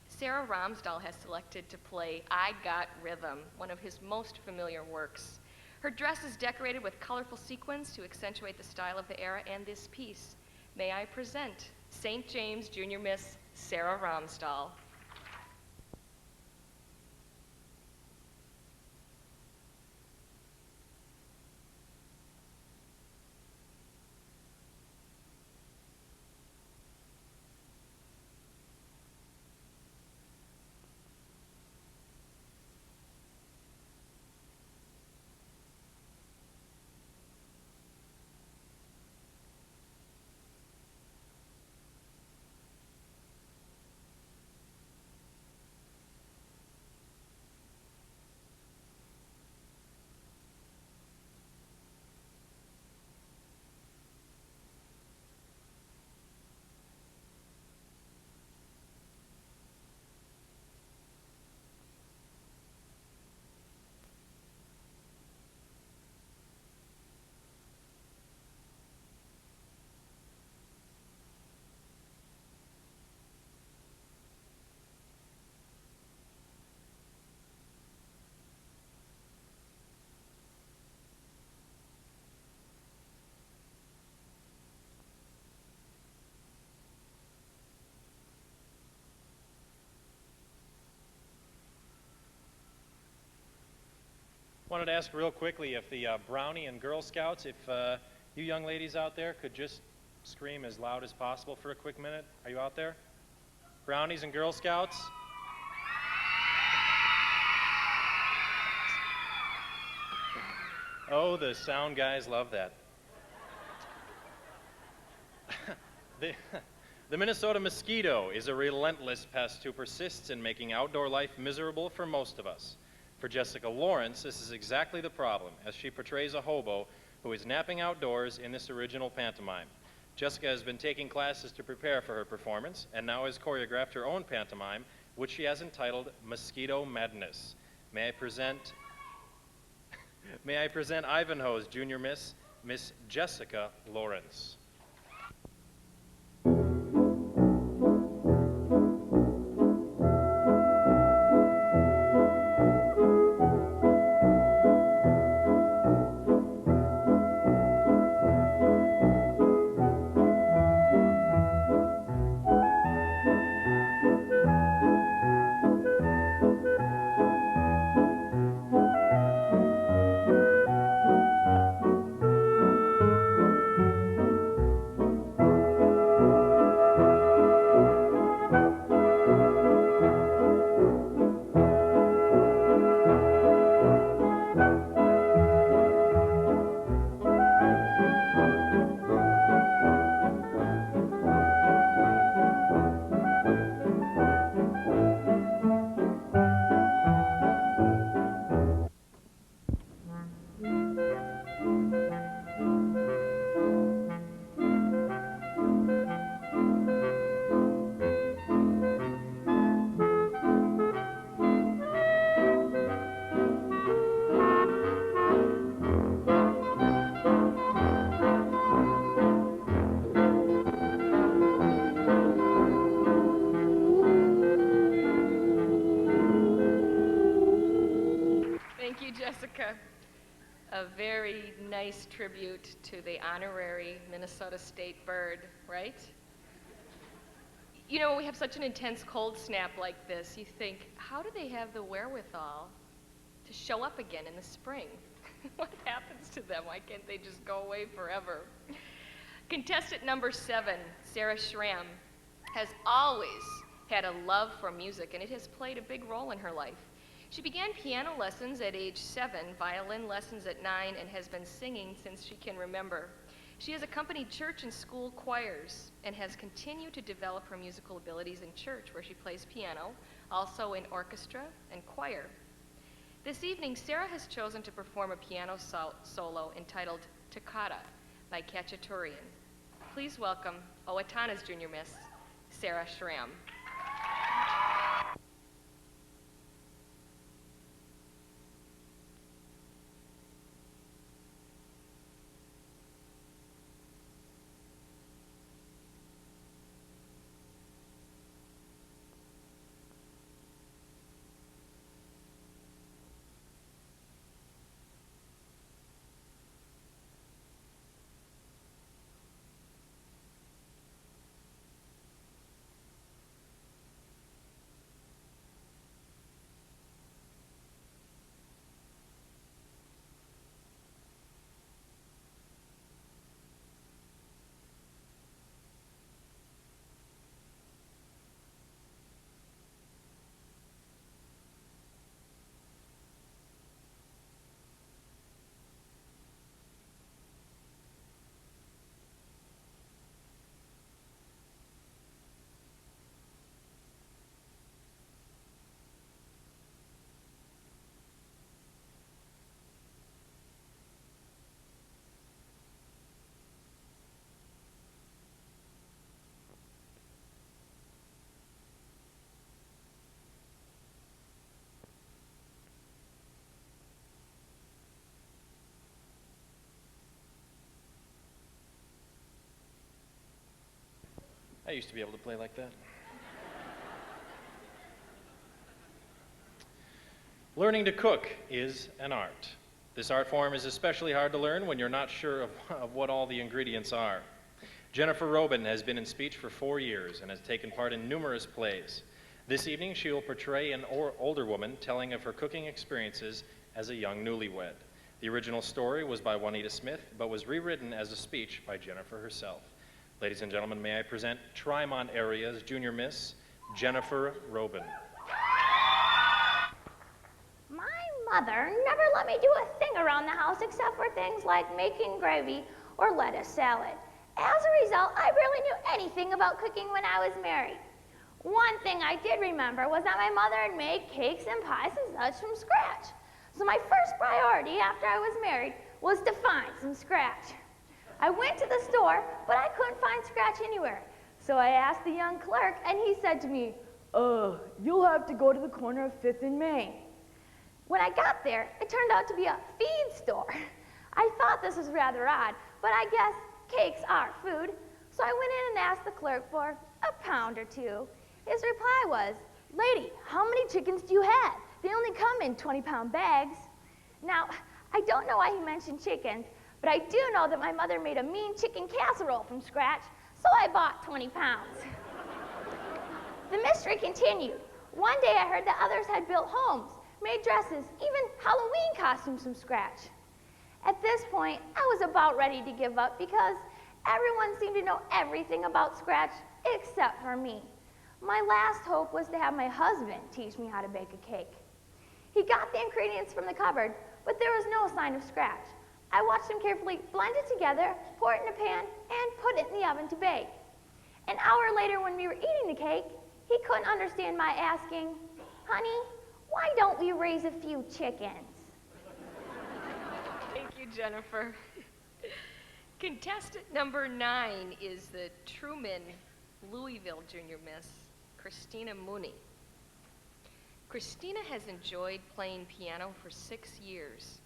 Sarah Ramsdahl has selected to play I Got Rhythm, one of his most familiar works. Her dress is decorated with colorful sequins to accentuate the style of the era and this piece. May I present St. James Junior Miss Sarah Ramsdahl. Wanted to ask real quickly if the Brownie and Girl Scouts, if you young ladies out there could just scream as loud as possible for a quick minute. Are you out there? Brownies and Girl Scouts? Oh, the sound guys love that. The Minnesota mosquito is a relentless pest who persists in making outdoor life miserable for most of us. For Jessica Lawrence, this is exactly the problem, as she portrays a hobo who is napping outdoors in this original pantomime. Jessica has been taking classes to prepare for her performance and now has choreographed her own pantomime, which she has entitled Mosquito Madness. May I present Ivanhoe's Junior Miss, Miss Jessica Lawrence. Jessica. A very nice tribute to the honorary Minnesota State bird, right? You know, when we have such an intense cold snap like this, you think, how do they have the wherewithal to show up again in the spring? What happens to them? Why can't they just go away forever? Contestant number 7, Sarah Schramm, has always had a love for music, and it has played a big role in her life. She began piano lessons at age 7, violin lessons at 9, and has been singing since she can remember. She has accompanied church and school choirs and has continued to develop her musical abilities in church, where she plays piano, also in orchestra and choir. This evening, Sarah has chosen to perform a piano solo entitled Toccata by Khachaturian. Please welcome Owatonna's Junior Miss, Sarah Schramm. I used to be able to play like that. Learning to cook is an art. This art form is especially hard to learn when you're not sure of what all the ingredients are. Jennifer Robin has been in speech for 4 years and has taken part in numerous plays. This evening, she will portray an older woman telling of her cooking experiences as a young newlywed. The original story was by Juanita Smith, but was rewritten as a speech by Jennifer herself. Ladies and gentlemen, may I present Trimont Area's Junior Miss, Jennifer Robin. My mother never let me do a thing around the house except for things like making gravy or lettuce salad. As a result, I barely knew anything about cooking when I was married. One thing I did remember was that my mother had made cakes and pies and such from scratch. So my first priority after I was married was to find some scratch. I went to the store, but I couldn't find Scratch anywhere. So I asked the young clerk, and he said to me, you'll have to go to the corner of 5th and Main. When I got there, it turned out to be a feed store. I thought this was rather odd, but I guess cakes are food. So I went in and asked the clerk for a pound or two. His reply was, "Lady, how many chickens do you have? They only come in 20-pound bags." Now, I don't know why he mentioned chickens, but I do know that my mother made a mean chicken casserole from scratch, so I bought 20 pounds. The mystery continued. One day I heard that others had built homes, made dresses, even Halloween costumes from scratch. At this point, I was about ready to give up because everyone seemed to know everything about scratch except for me. My last hope was to have my husband teach me how to bake a cake. He got the ingredients from the cupboard, but there was no sign of scratch. I watched him carefully blend it together, pour it in a pan, and put it in the oven to bake. An hour later, when we were eating the cake, he couldn't understand my asking, "Honey, why don't we raise a few chickens?" Thank you, Jennifer. Contestant number 9 is the Truman Louisville Junior Miss, Christina Mooney. Christina has enjoyed playing piano for 6 years.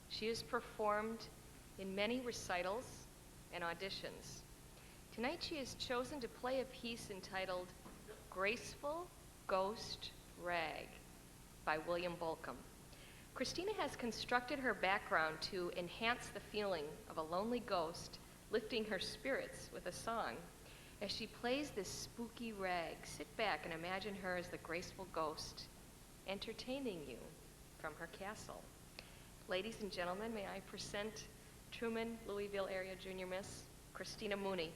She has performed in many recitals and auditions. Tonight she has chosen to play a piece entitled Graceful Ghost Rag by William Bolcom. Christina has constructed her background to enhance the feeling of a lonely ghost lifting her spirits with a song. As she plays this spooky rag, sit back and imagine her as the graceful ghost entertaining you from her castle. Ladies and gentlemen, may I present Truman Louisville Area Junior Miss Christina Mooney.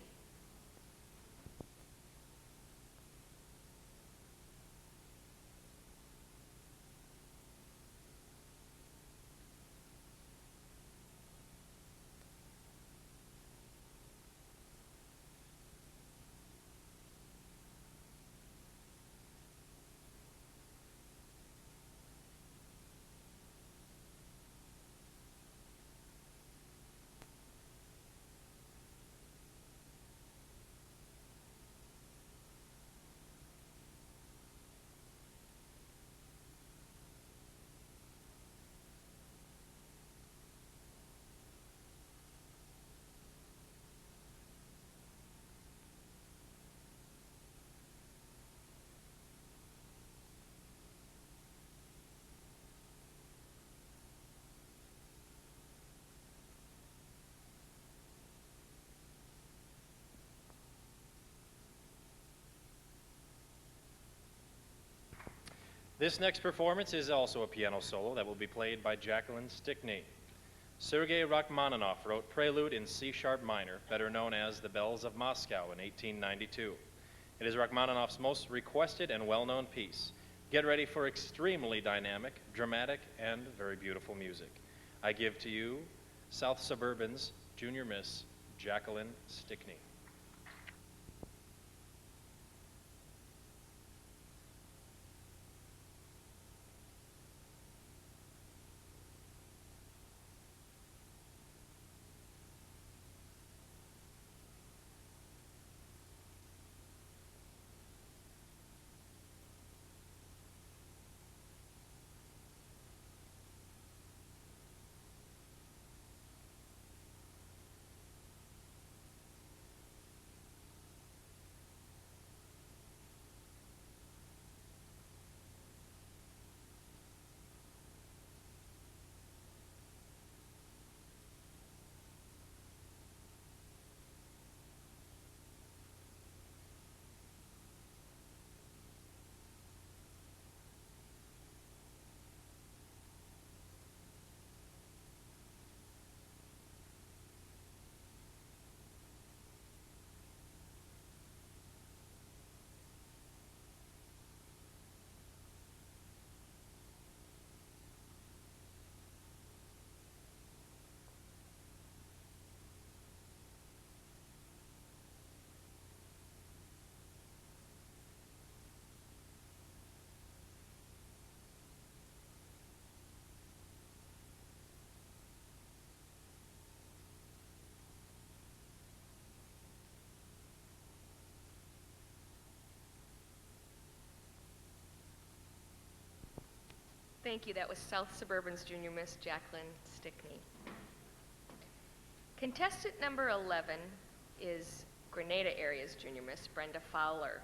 This next performance is also a piano solo that will be played by Jacqueline Stickney. Sergei Rachmaninoff wrote Prelude in C-sharp minor, better known as The Bells of Moscow, in 1892. It is Rachmaninoff's most requested and well-known piece. Get ready for extremely dynamic, dramatic, and very beautiful music. I give to you South Suburban's Junior Miss Jacqueline Stickney. Thank you. That was South Suburban's Junior Miss Jacqueline Stickney. Contestant number 11 is Grenada Area's Junior Miss Brenda Fowler.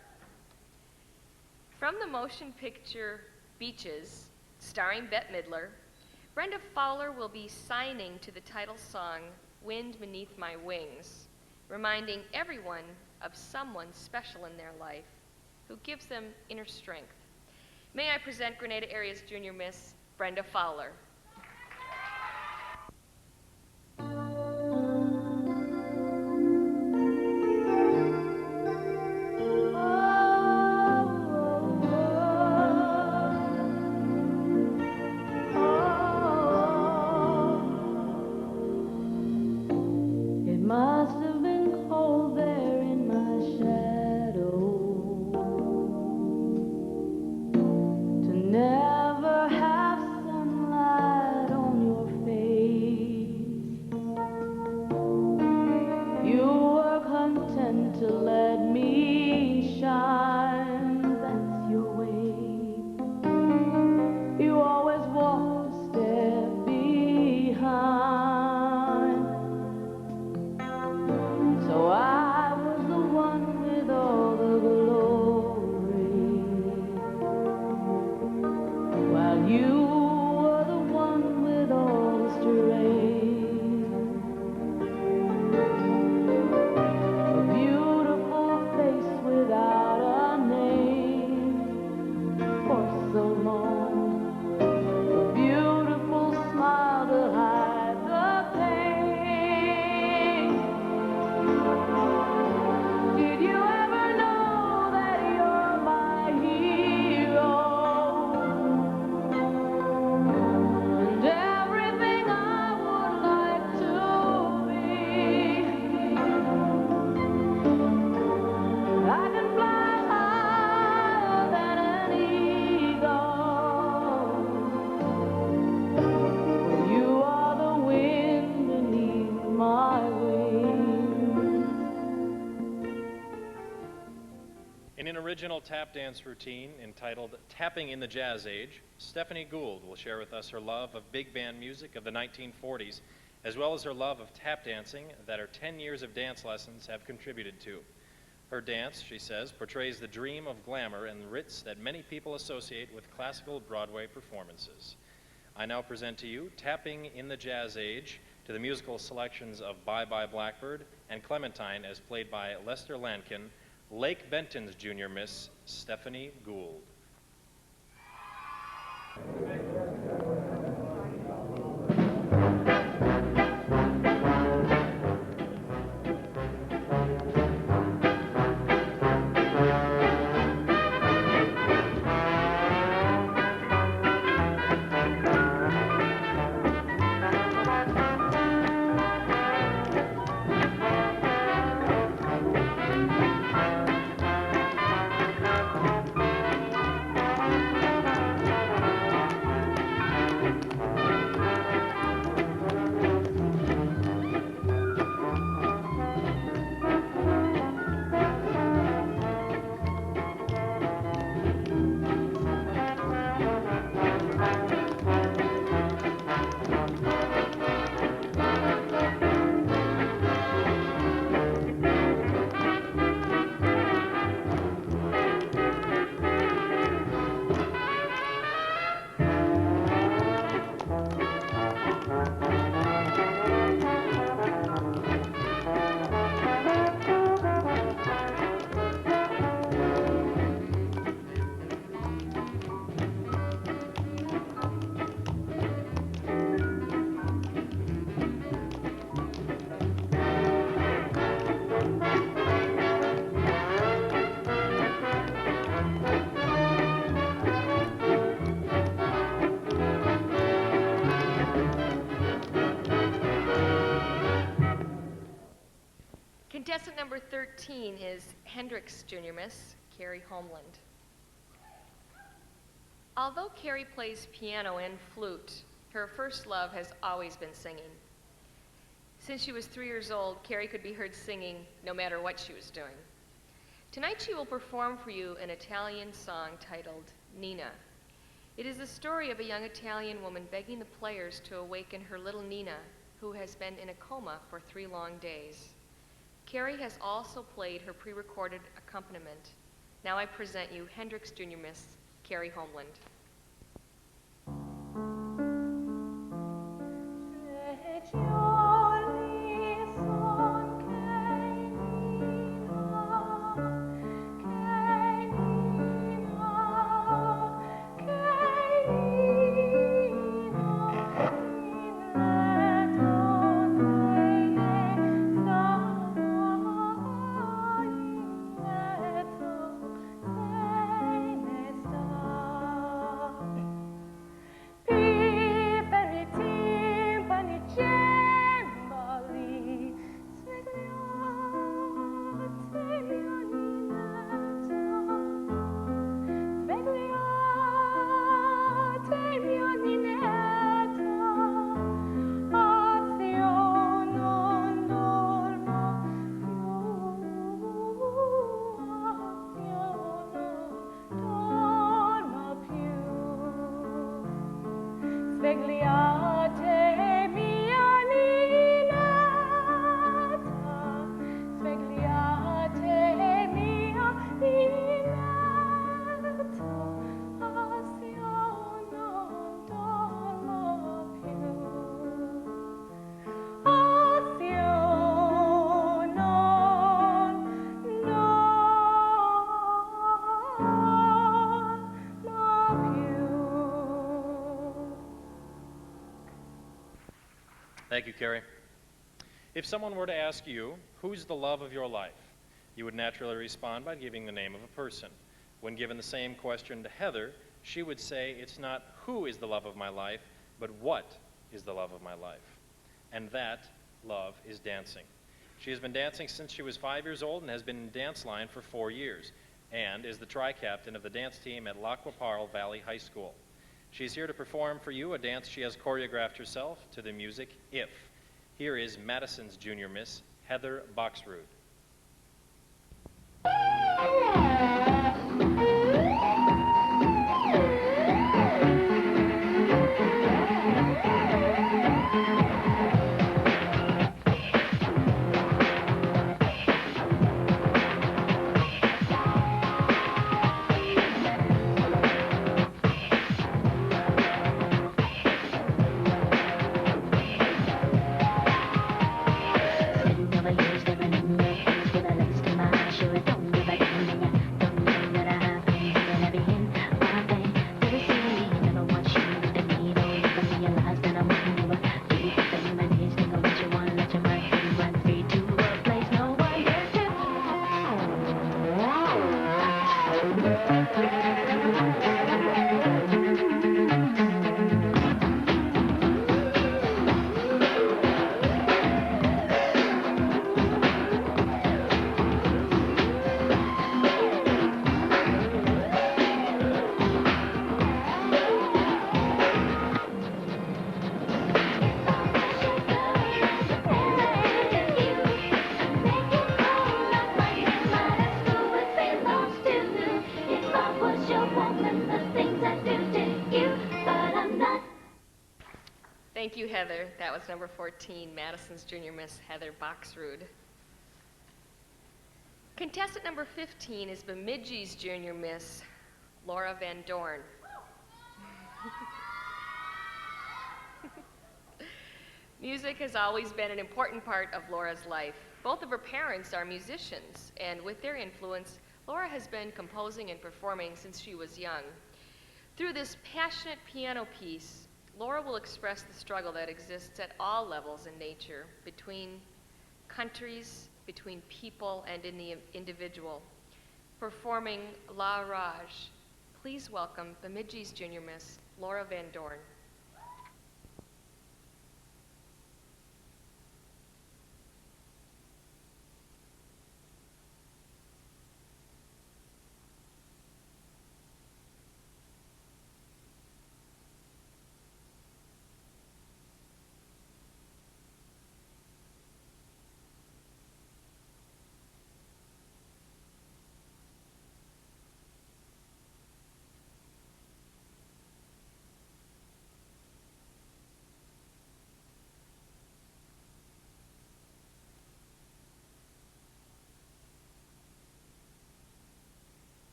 From the motion picture Beaches, starring Bette Midler, Brenda Fowler will be signing to the title song, Wind Beneath My Wings, reminding everyone of someone special in their life who gives them inner strength. May I present Grenada Area's Junior Miss, Brenda Fowler. It must have been cold there in my shadow to never have sunlight on your face. You were content to let me shine, that's your way. You always walked a step behind. So I was the one with all the glory, while you were the one with all the strength. A beautiful face without a name for so long. A beautiful smile to hide the pain. Did you ever know that you're my hero? And everything I would like to be. I can fly higher than an eagle. You are the wind beneath my wings. In an original tap dance routine entitled Tapping in the Jazz Age, Stephanie Gould will share with us her love of big band music of the 1940s, as well as her love of tap dancing that her 10 years of dance lessons have contributed to. Her dance, she says, portrays the dream of glamour and the ritz that many people associate with classical Broadway performances. I now present to you Tapping in the Jazz Age, to the musical selections of Bye Bye Blackbird and Clementine as played by Lester Lankin, Lake Benton's Junior Miss, Stephanie Gould. Contestant number 13 is Hendricks Junior Miss, Carrie Homeland. Although Carrie plays piano and flute, her first love has always been singing. Since she was 3 years old, Carrie could be heard singing no matter what she was doing. Tonight she will perform for you an Italian song titled Nina. It is the story of a young Italian woman begging the players to awaken her little Nina, who has been in a coma for 3 long days. Carrie has also played her pre-recorded accompaniment. Now I present you Hendrix Junior Miss Carrie Homeland. Thank you, Carrie. If someone were to ask you, who's the love of your life, you would naturally respond by giving the name of a person. When given the same question to Heather, she would say, it's not who is the love of my life, but what is the love of my life. And that love is dancing. She has been dancing since she was 5 years old and has been in Dance Line for 4 years, and is the tri-captain of the dance team at Lac-Qui-Parle Valley High School. She's here to perform for you a dance she has choreographed herself to the music If. Here is Madison's Junior Miss, Heather Boxrud. Thank you, Heather. That was number 14, Madison's Junior Miss, Heather Boxrud. Contestant number 15 is Bemidji's Junior Miss, Laura Van Dorn. Music has always been an important part of Laura's life. Both of her parents are musicians, and with their influence, Laura has been composing and performing since she was young. Through this passionate piano piece, Laura will express the struggle that exists at all levels in nature, between countries, between people, and in the individual. Performing La Rage, please welcome Bemidji's Junior Miss, Laura Van Dorn.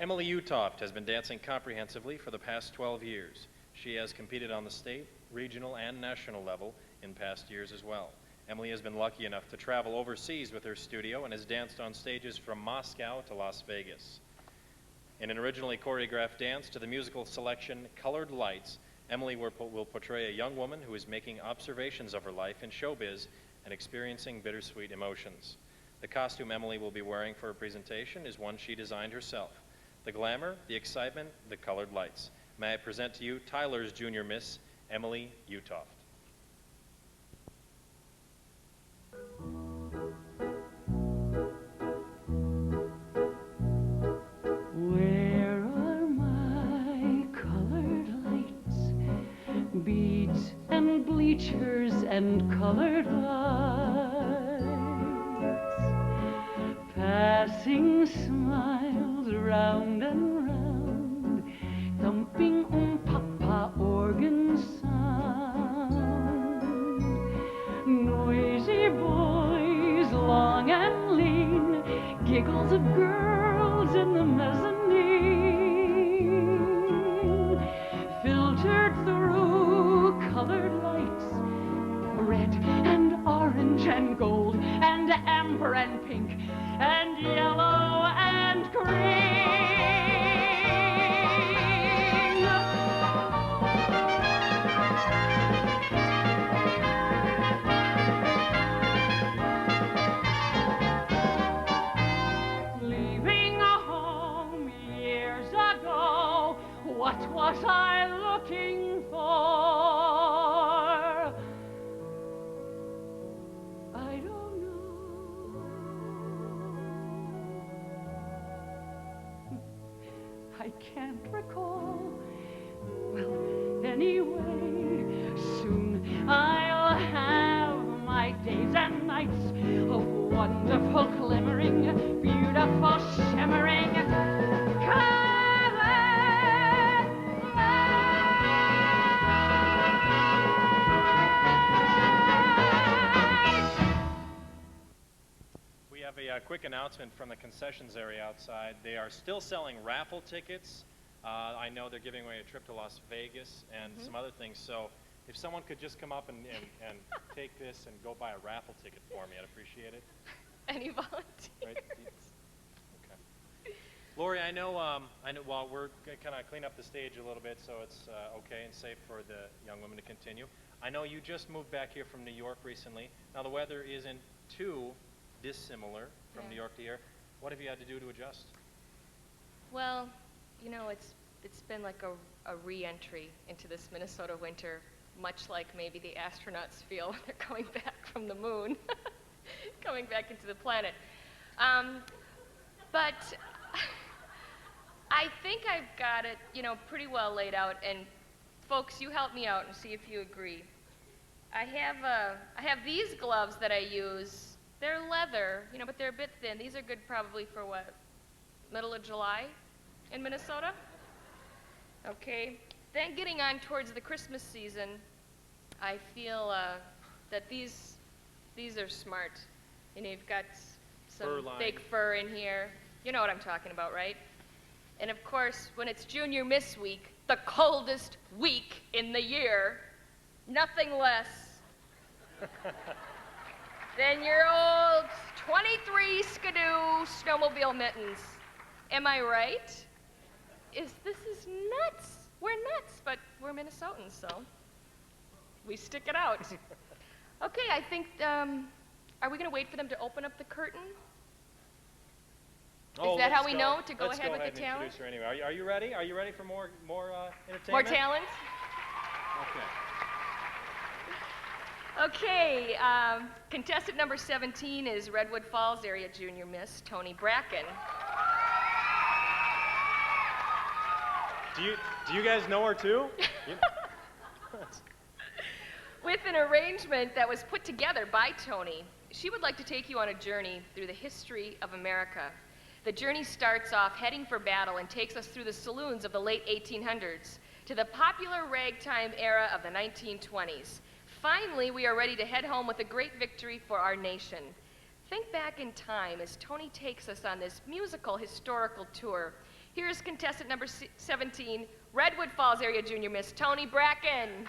Emily Utoft has been dancing comprehensively for the past 12 years. She has competed on the state, regional, and national level in past years as well. Emily has been lucky enough to travel overseas with her studio and has danced on stages from Moscow to Las Vegas. In an originally choreographed dance to the musical selection Colored Lights, Emily will portray a young woman who is making observations of her life in showbiz and experiencing bittersweet emotions. The costume Emily will be wearing for her presentation is one she designed herself. The glamour, the excitement, the colored lights. May I present to you Tyler's junior miss, Emily Utoft. Where are my colored lights? Beads and bleachers and colored lights. Passing smiles round and round, thumping papa organ sound. Noisy boys, long and lean, giggles of girls in the mezzanine, filtered through colored lights, red and orange and gold and amber and pink and yellow and green. Leaving home years ago, what was I looking for? I don't know. I can't recall. Well, anyway, soon I'll have my days and nights of wonderful glimmering, beautiful shimmering colored lights. We have a quick announcement from the concessions area outside. They are still selling raffle tickets. I know they're giving away a trip to Las Vegas and some other things. So if someone could just come up and take this and go buy a raffle ticket for me, I'd appreciate it. Any volunteers? Right? Okay. Lori, I know while we're kind of clean up the stage a little bit so it's okay and safe for the young women to continue. I know you just moved back here from New York recently. Now the weather isn't too dissimilar from New York to here. What have you had to do to adjust? Well, you know, it's been like a re-entry into this Minnesota winter, much like maybe the astronauts feel when they're coming back from the moon, coming back into the planet. But I think I've got it, you know, pretty well laid out. And folks, you help me out and see if you agree. I have these gloves that I use. They're leather, you know, but they're a bit thin. These are good probably for what, middle of July in Minnesota? Okay. Then getting on towards the Christmas season, I feel that these are smart. You know, you've got some fake fur in here. You know what I'm talking about, right? And of course, when it's Junior Miss Week, the coldest week in the year, nothing less than your old 23 Skidoo snowmobile mittens. Am I right? This is nuts. We're nuts, but we're Minnesotans, so we stick it out. Okay, I think, are we going to wait for them to open up the curtain? Is that how we know to go ahead with the talent? Introduce her anyway. Are you ready? Are you ready for more entertainment? More talent? Okay. Okay, contestant number 17 is Redwood Falls area junior miss, Toni Bracken. Do you guys know her too? With an arrangement that was put together by Toni, she would like to take you on a journey through the history of America. The journey starts off heading for battle and takes us through the saloons of the late 1800s to the popular ragtime era of the 1920s. Finally, we are ready to head home with a great victory for our nation. Think back in time as Toni takes us on this musical historical tour. Here's contestant number 17, Redwood Falls Area Junior Miss, Tony Bracken.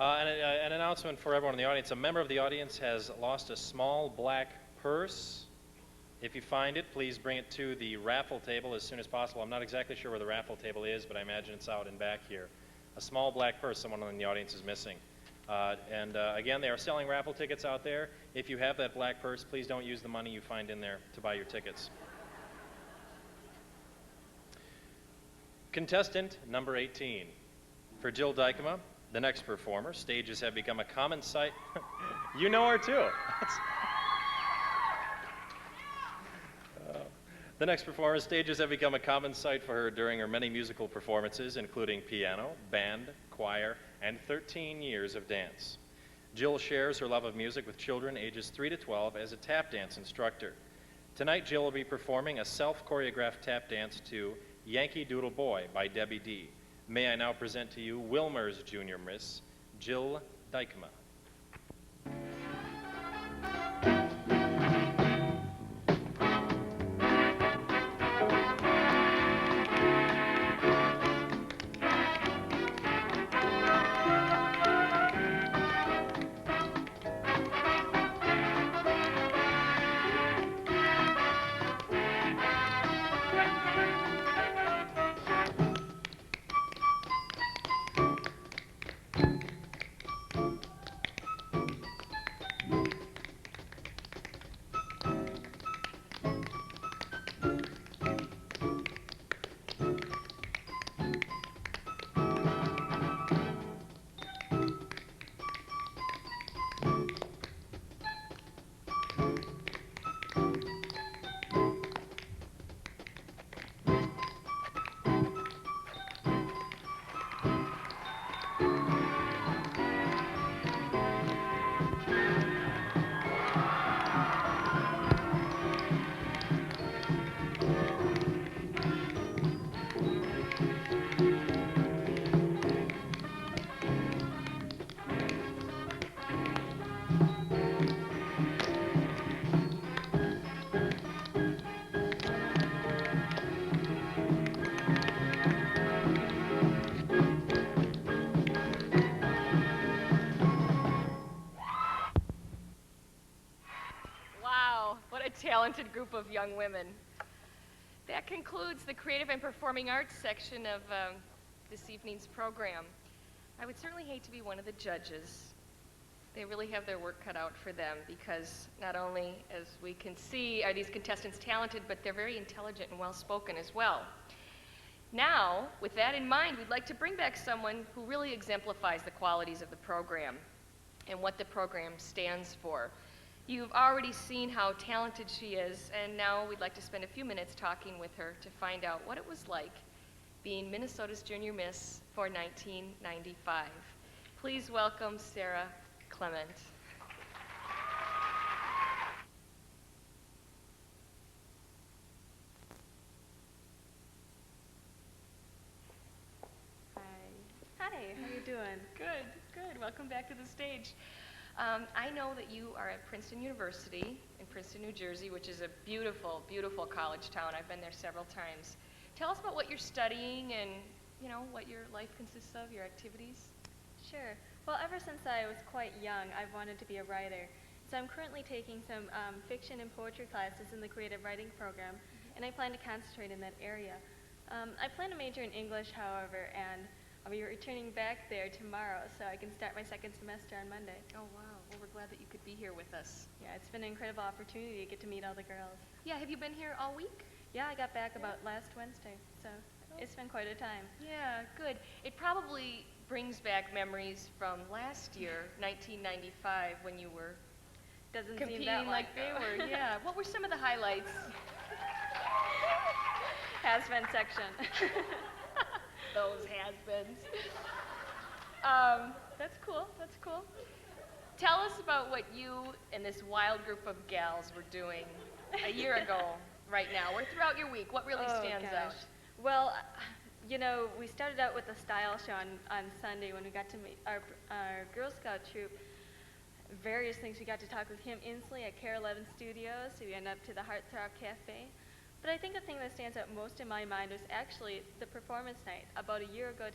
An announcement for everyone in the audience. A member of the audience has lost a small black purse. If you find it, please bring it to the raffle table as soon as possible. I'm not exactly sure where the raffle table is, but I imagine it's out and back here. A small black purse someone in the audience is missing. Again, they are selling raffle tickets out there. If you have that black purse, please don't use the money you find in there to buy your tickets. Contestant number 18. For Jill Dykema, the next performer, stages have become a common sight. You know her too. The next performer, stages have become a common sight for her during her many musical performances, including piano, band, choir, and 13 years of dance. Jill shares her love of music with children ages 3 to 12 as a tap dance instructor. Tonight, Jill will be performing a self-choreographed tap dance to Yankee Doodle Boy by Debbie D. May I now present to you Wilmer's Junior Miss, Jill Dykema. Talented group of young women. That concludes the Creative and Performing Arts section of this evening's program. I would certainly hate to be one of the judges. They really have their work cut out for them because not only, as we can see, are these contestants talented, but they're very intelligent and well-spoken as well. Now, with that in mind, we'd like to bring back someone who really exemplifies the qualities of the program and what the program stands for. You've already seen how talented she is, and now we'd like to spend a few minutes talking with her to find out what it was like being Minnesota's Junior Miss for 1995. Please welcome Sarah Clement. Hi. Hi, how you doing? Good, good. Welcome back to the stage. I know that you are at Princeton University in Princeton, New Jersey, which is a beautiful, beautiful college town. I've been there several times. Tell us about what you're studying and, you know, what your life consists of, your activities. Sure. Well, ever since I was quite young, I've wanted to be a writer. So I'm currently taking some fiction and poetry classes in the creative writing program, and I plan to concentrate in that area. I plan to major in English, however, and I'll be returning back there tomorrow, so I can start my second semester on Monday. Oh, wow. Well, we're glad that you could be here with us. Yeah, it's been an incredible opportunity to get to meet all the girls. Yeah, have you been here all week? Yeah, I got back about last Wednesday, so it's been quite a time. Yeah, good. It probably brings back memories from last year, 1995, when you were Doesn't competing seem that long like they ago. were. Yeah. What were some of the highlights? Has-been section. Those has-beens. That's cool. That's cool. Tell us about what you and this wild group of gals were doing a year ago, right now, or throughout your week. What really stands out? Well, you know, we started out with a style show on Sunday when we got to meet our Girl Scout troop. Various things. We got to talk with him Inslee at Care 11 Studios. So we went up to the Heartthrob Cafe. But I think the thing that stands out most in my mind was actually the performance night about a year ago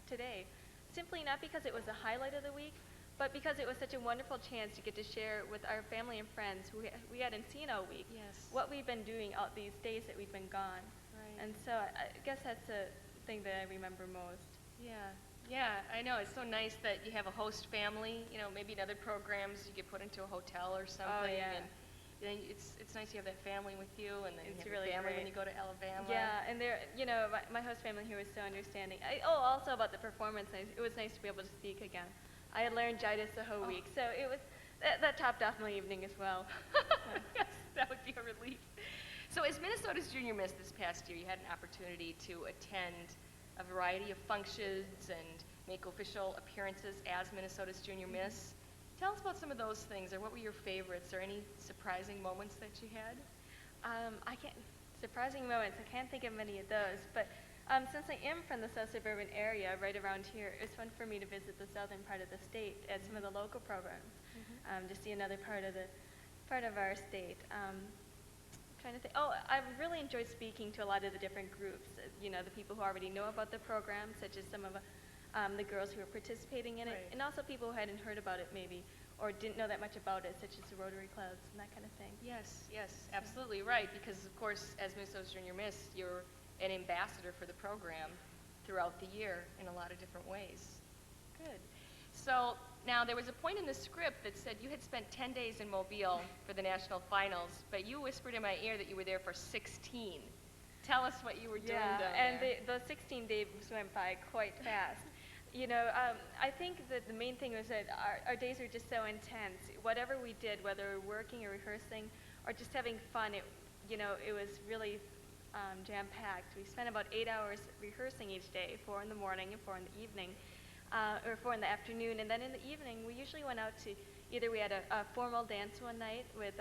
today. Simply not because it was a highlight of the week, but because it was such a wonderful chance to get to share with our family and friends who we hadn't seen all week what we've been doing all these days that we've been gone. Right. And so I guess that's the thing that I remember most. Yeah. Yeah, I know. It's so nice that you have a host family. You know, maybe in other programs you get put into a hotel or something. yeah. And then it's nice you have that family with you, and then It's you have really your family great. when you go to Alabama. Yeah, and they're, you know, my host family here was so understanding. Also about the performance, it was nice to be able to speak again. I had learned Jidus the whole week, so it was that topped off my evening as well. Yes, that would be a relief. So as Minnesota's Junior Miss this past year, you had an opportunity to attend a variety of functions and make official appearances as Minnesota's Junior Miss. Tell us about some of those things, or what were your favorites, or any surprising moments that you had? Surprising moments, I can't think of many of those, but since I am from the South Suburban area, right around here, it's fun for me to visit the southern part of the state at some of the local programs, to see another part of our state. Trying to think. Oh, I've really enjoyed speaking to a lot of the different groups. You know, the people who already know about the program, such as some of the girls who are participating in it, and also people who hadn't heard about it maybe, or didn't know that much about it, such as the Rotary clubs and that kind of thing. Yes, yes, absolutely right, because of course, as Minnesota's Junior Miss, you're an ambassador for the program throughout the year in a lot of different ways. Good. So now there was a point in the script that said you had spent 10 days in Mobile for the national finals, but you whispered in my ear that you were there for 16. Tell us what you were doing down and there. the 16 days went by quite fast. You know, I think that the main thing was that our days were just so intense. Whatever we did, whether we were working or rehearsing or just having fun, it was really jam-packed. We spent about 8 hours rehearsing each day, 4 in the morning and 4 in the evening, or 4 in the afternoon. And then in the evening, we usually went out to either we had a formal dance one night with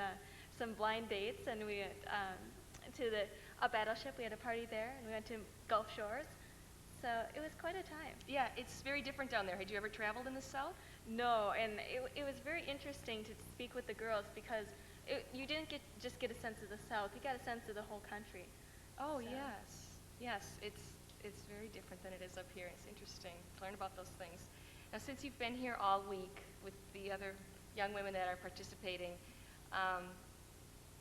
some blind dates, and we went to a battleship. We had a party there, and we went to Gulf Shores. So it was quite a time. Yeah, it's very different down there. Had you ever traveled in the South? No, and it was very interesting to speak with the girls because you didn't just get a sense of the South. You got a sense of the whole country. Oh, So- yes. Yes, it's very different than it is up here. It's interesting to learn about those things. Now, since you've been here all week with the other young women that are participating,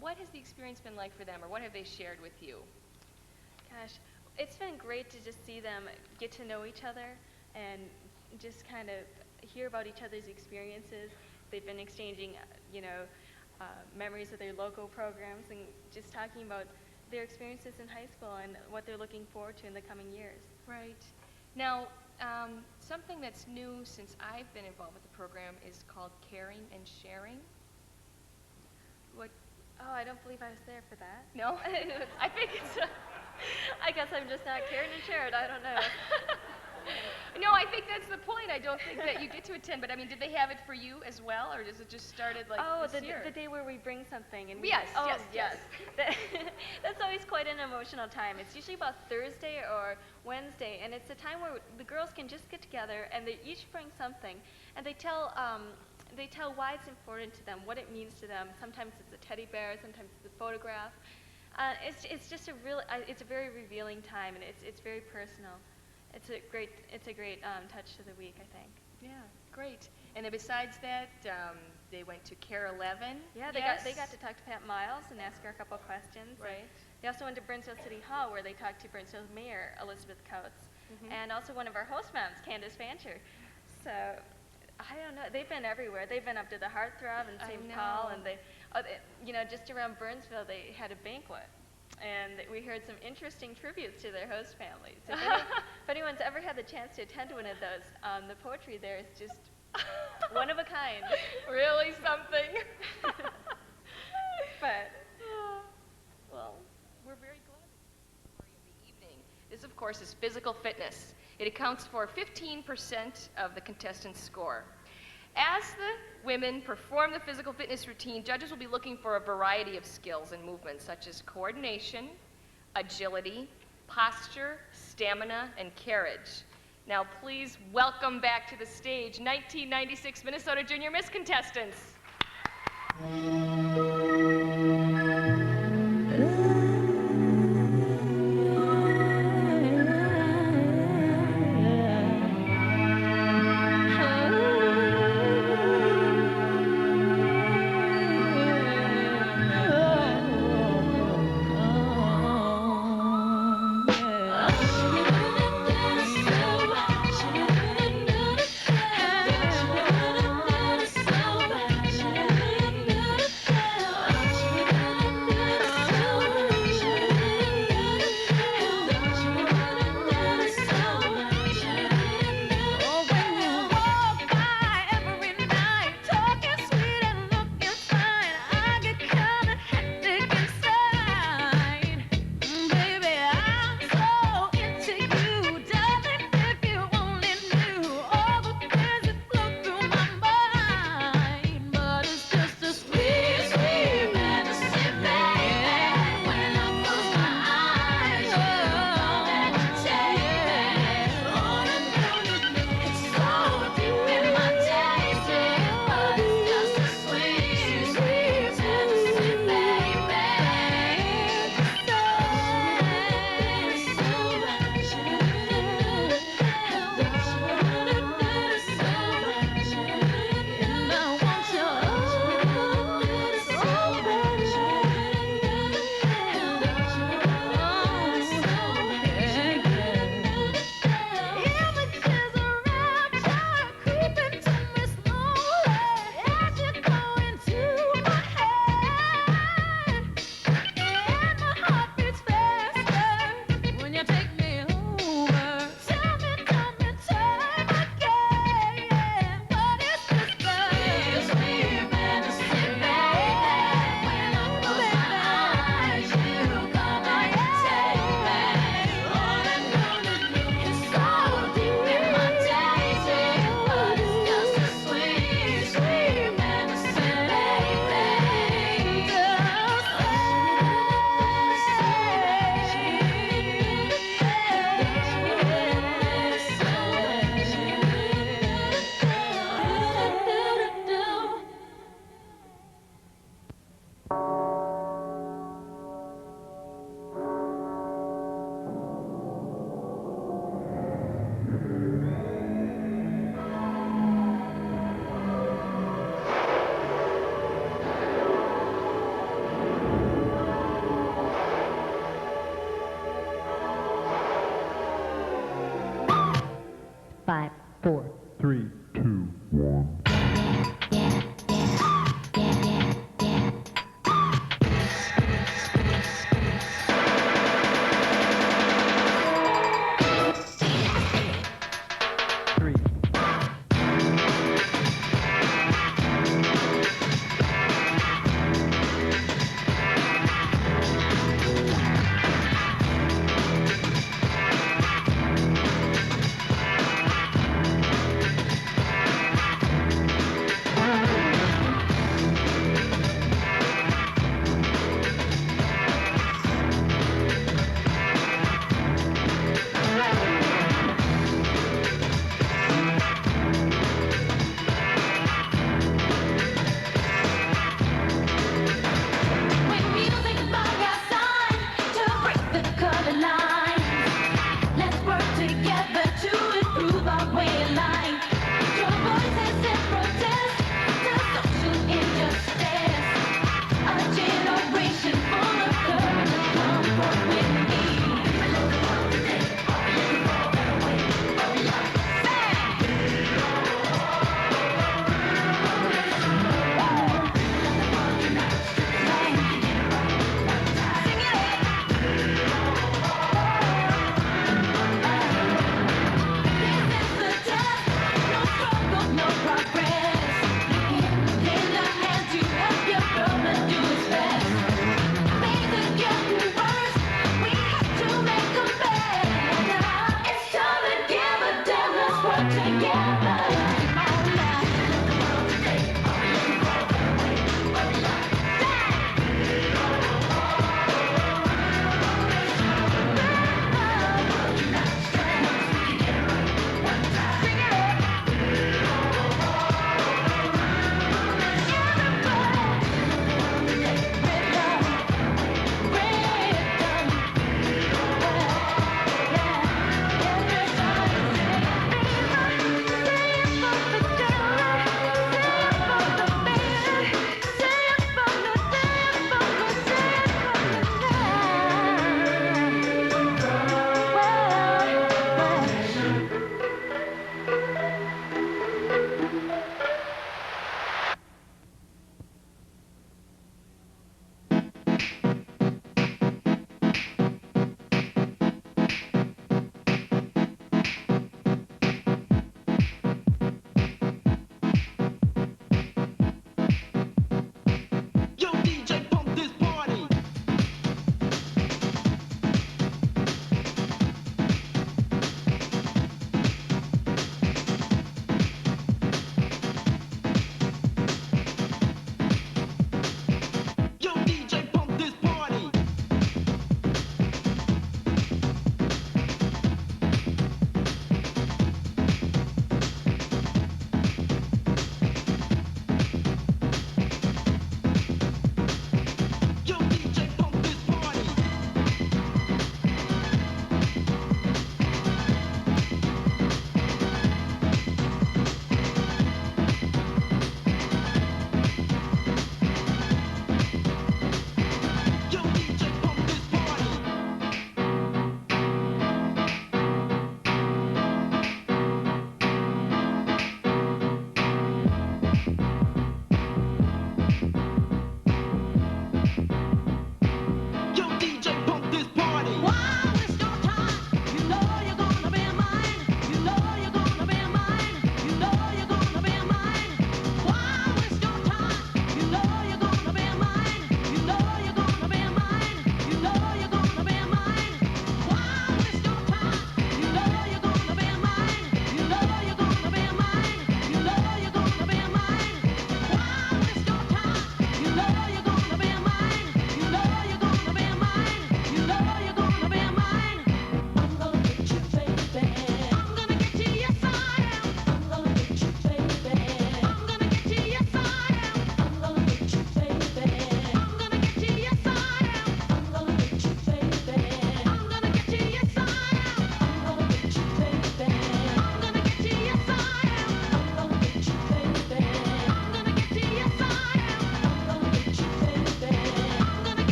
what has the experience been like for them, or what have they shared with you? Gosh, it's been great to just see them get to know each other and just kind of hear about each other's experiences. They've been exchanging, memories of their local programs and just talking about their experiences in high school and what they're looking forward to in the coming years. Right. Now, something that's new since I've been involved with the program is called Caring and Sharing. What? Oh, I don't believe I was there for that. No? I think it's I guess I'm just not caring and shared. I don't know. No, I think that's the point. I don't think that you get to attend, but I mean, did they have it for you as well, or does it just started like this year? The day where we bring something and Yes, oh, yes. That's always quite an emotional time. It's usually about Thursday or Wednesday, and it's a time where the girls can just get together and they each bring something, and they tell why it's important to them, what it means to them. Sometimes it's a teddy bear, sometimes it's a photograph. It's just it's a very revealing time, and it's very personal. It's a great touch to the week, I think. Yeah, great. And then besides that, they went to Care 11. Yeah, they got to talk to Pat Miles and ask her a couple questions. Right. They also went to Burnsville City Hall, where they talked to Burnsville's mayor, Elizabeth Coates, and also one of our host moms, Candace Fancher. So I don't know. They've been everywhere. They've been up to the Heartthrob and St. Paul, and just around Burnsville, they had a banquet. And we heard some interesting tributes to their host families. If anyone's ever had the chance to attend one of those, the poetry there is just one of a kind. Really something. But, well, we're very glad for the evening. This, of course, is physical fitness. It accounts for 15% of the contestants' score. As the women perform the physical fitness routine, judges will be looking for a variety of skills and movements such as coordination, agility, posture, stamina, and carriage. Now please welcome back to the stage 1996 Minnesota Junior Miss contestants.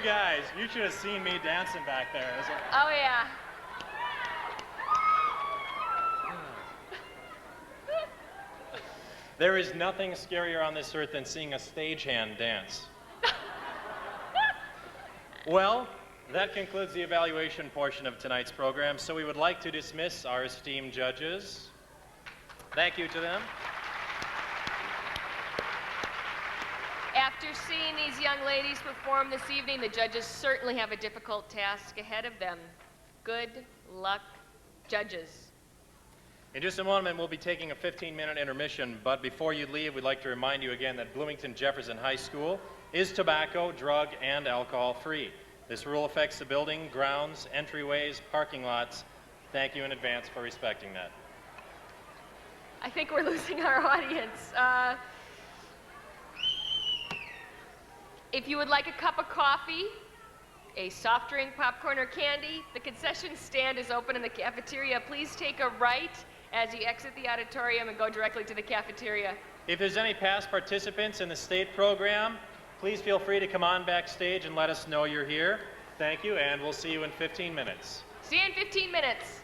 You guys, you should have seen me dancing back there. It was like, Oh, yeah. there is nothing scarier on this earth than seeing a stagehand dance. Well, that concludes the evaluation portion of tonight's program, so we would like to dismiss our esteemed judges. Thank you to them. After seeing these young ladies perform this evening, the judges certainly have a difficult task ahead of them. Good luck, judges. In just a moment, we'll be taking a 15-minute intermission, but before you leave, we'd like to remind you again that Bloomington Jefferson High School is tobacco, drug, and alcohol-free. This rule affects the building, grounds, entryways, parking lots. Thank you in advance for respecting that. I think we're losing our audience. If you would like a cup of coffee, a soft drink, popcorn, or candy, the concession stand is open in the cafeteria. Please take a right as you exit the auditorium and go directly to the cafeteria. If there's any past participants in the state program, please feel free to come on backstage and let us know you're here. Thank you, and we'll see you in 15 minutes. See you in 15 minutes.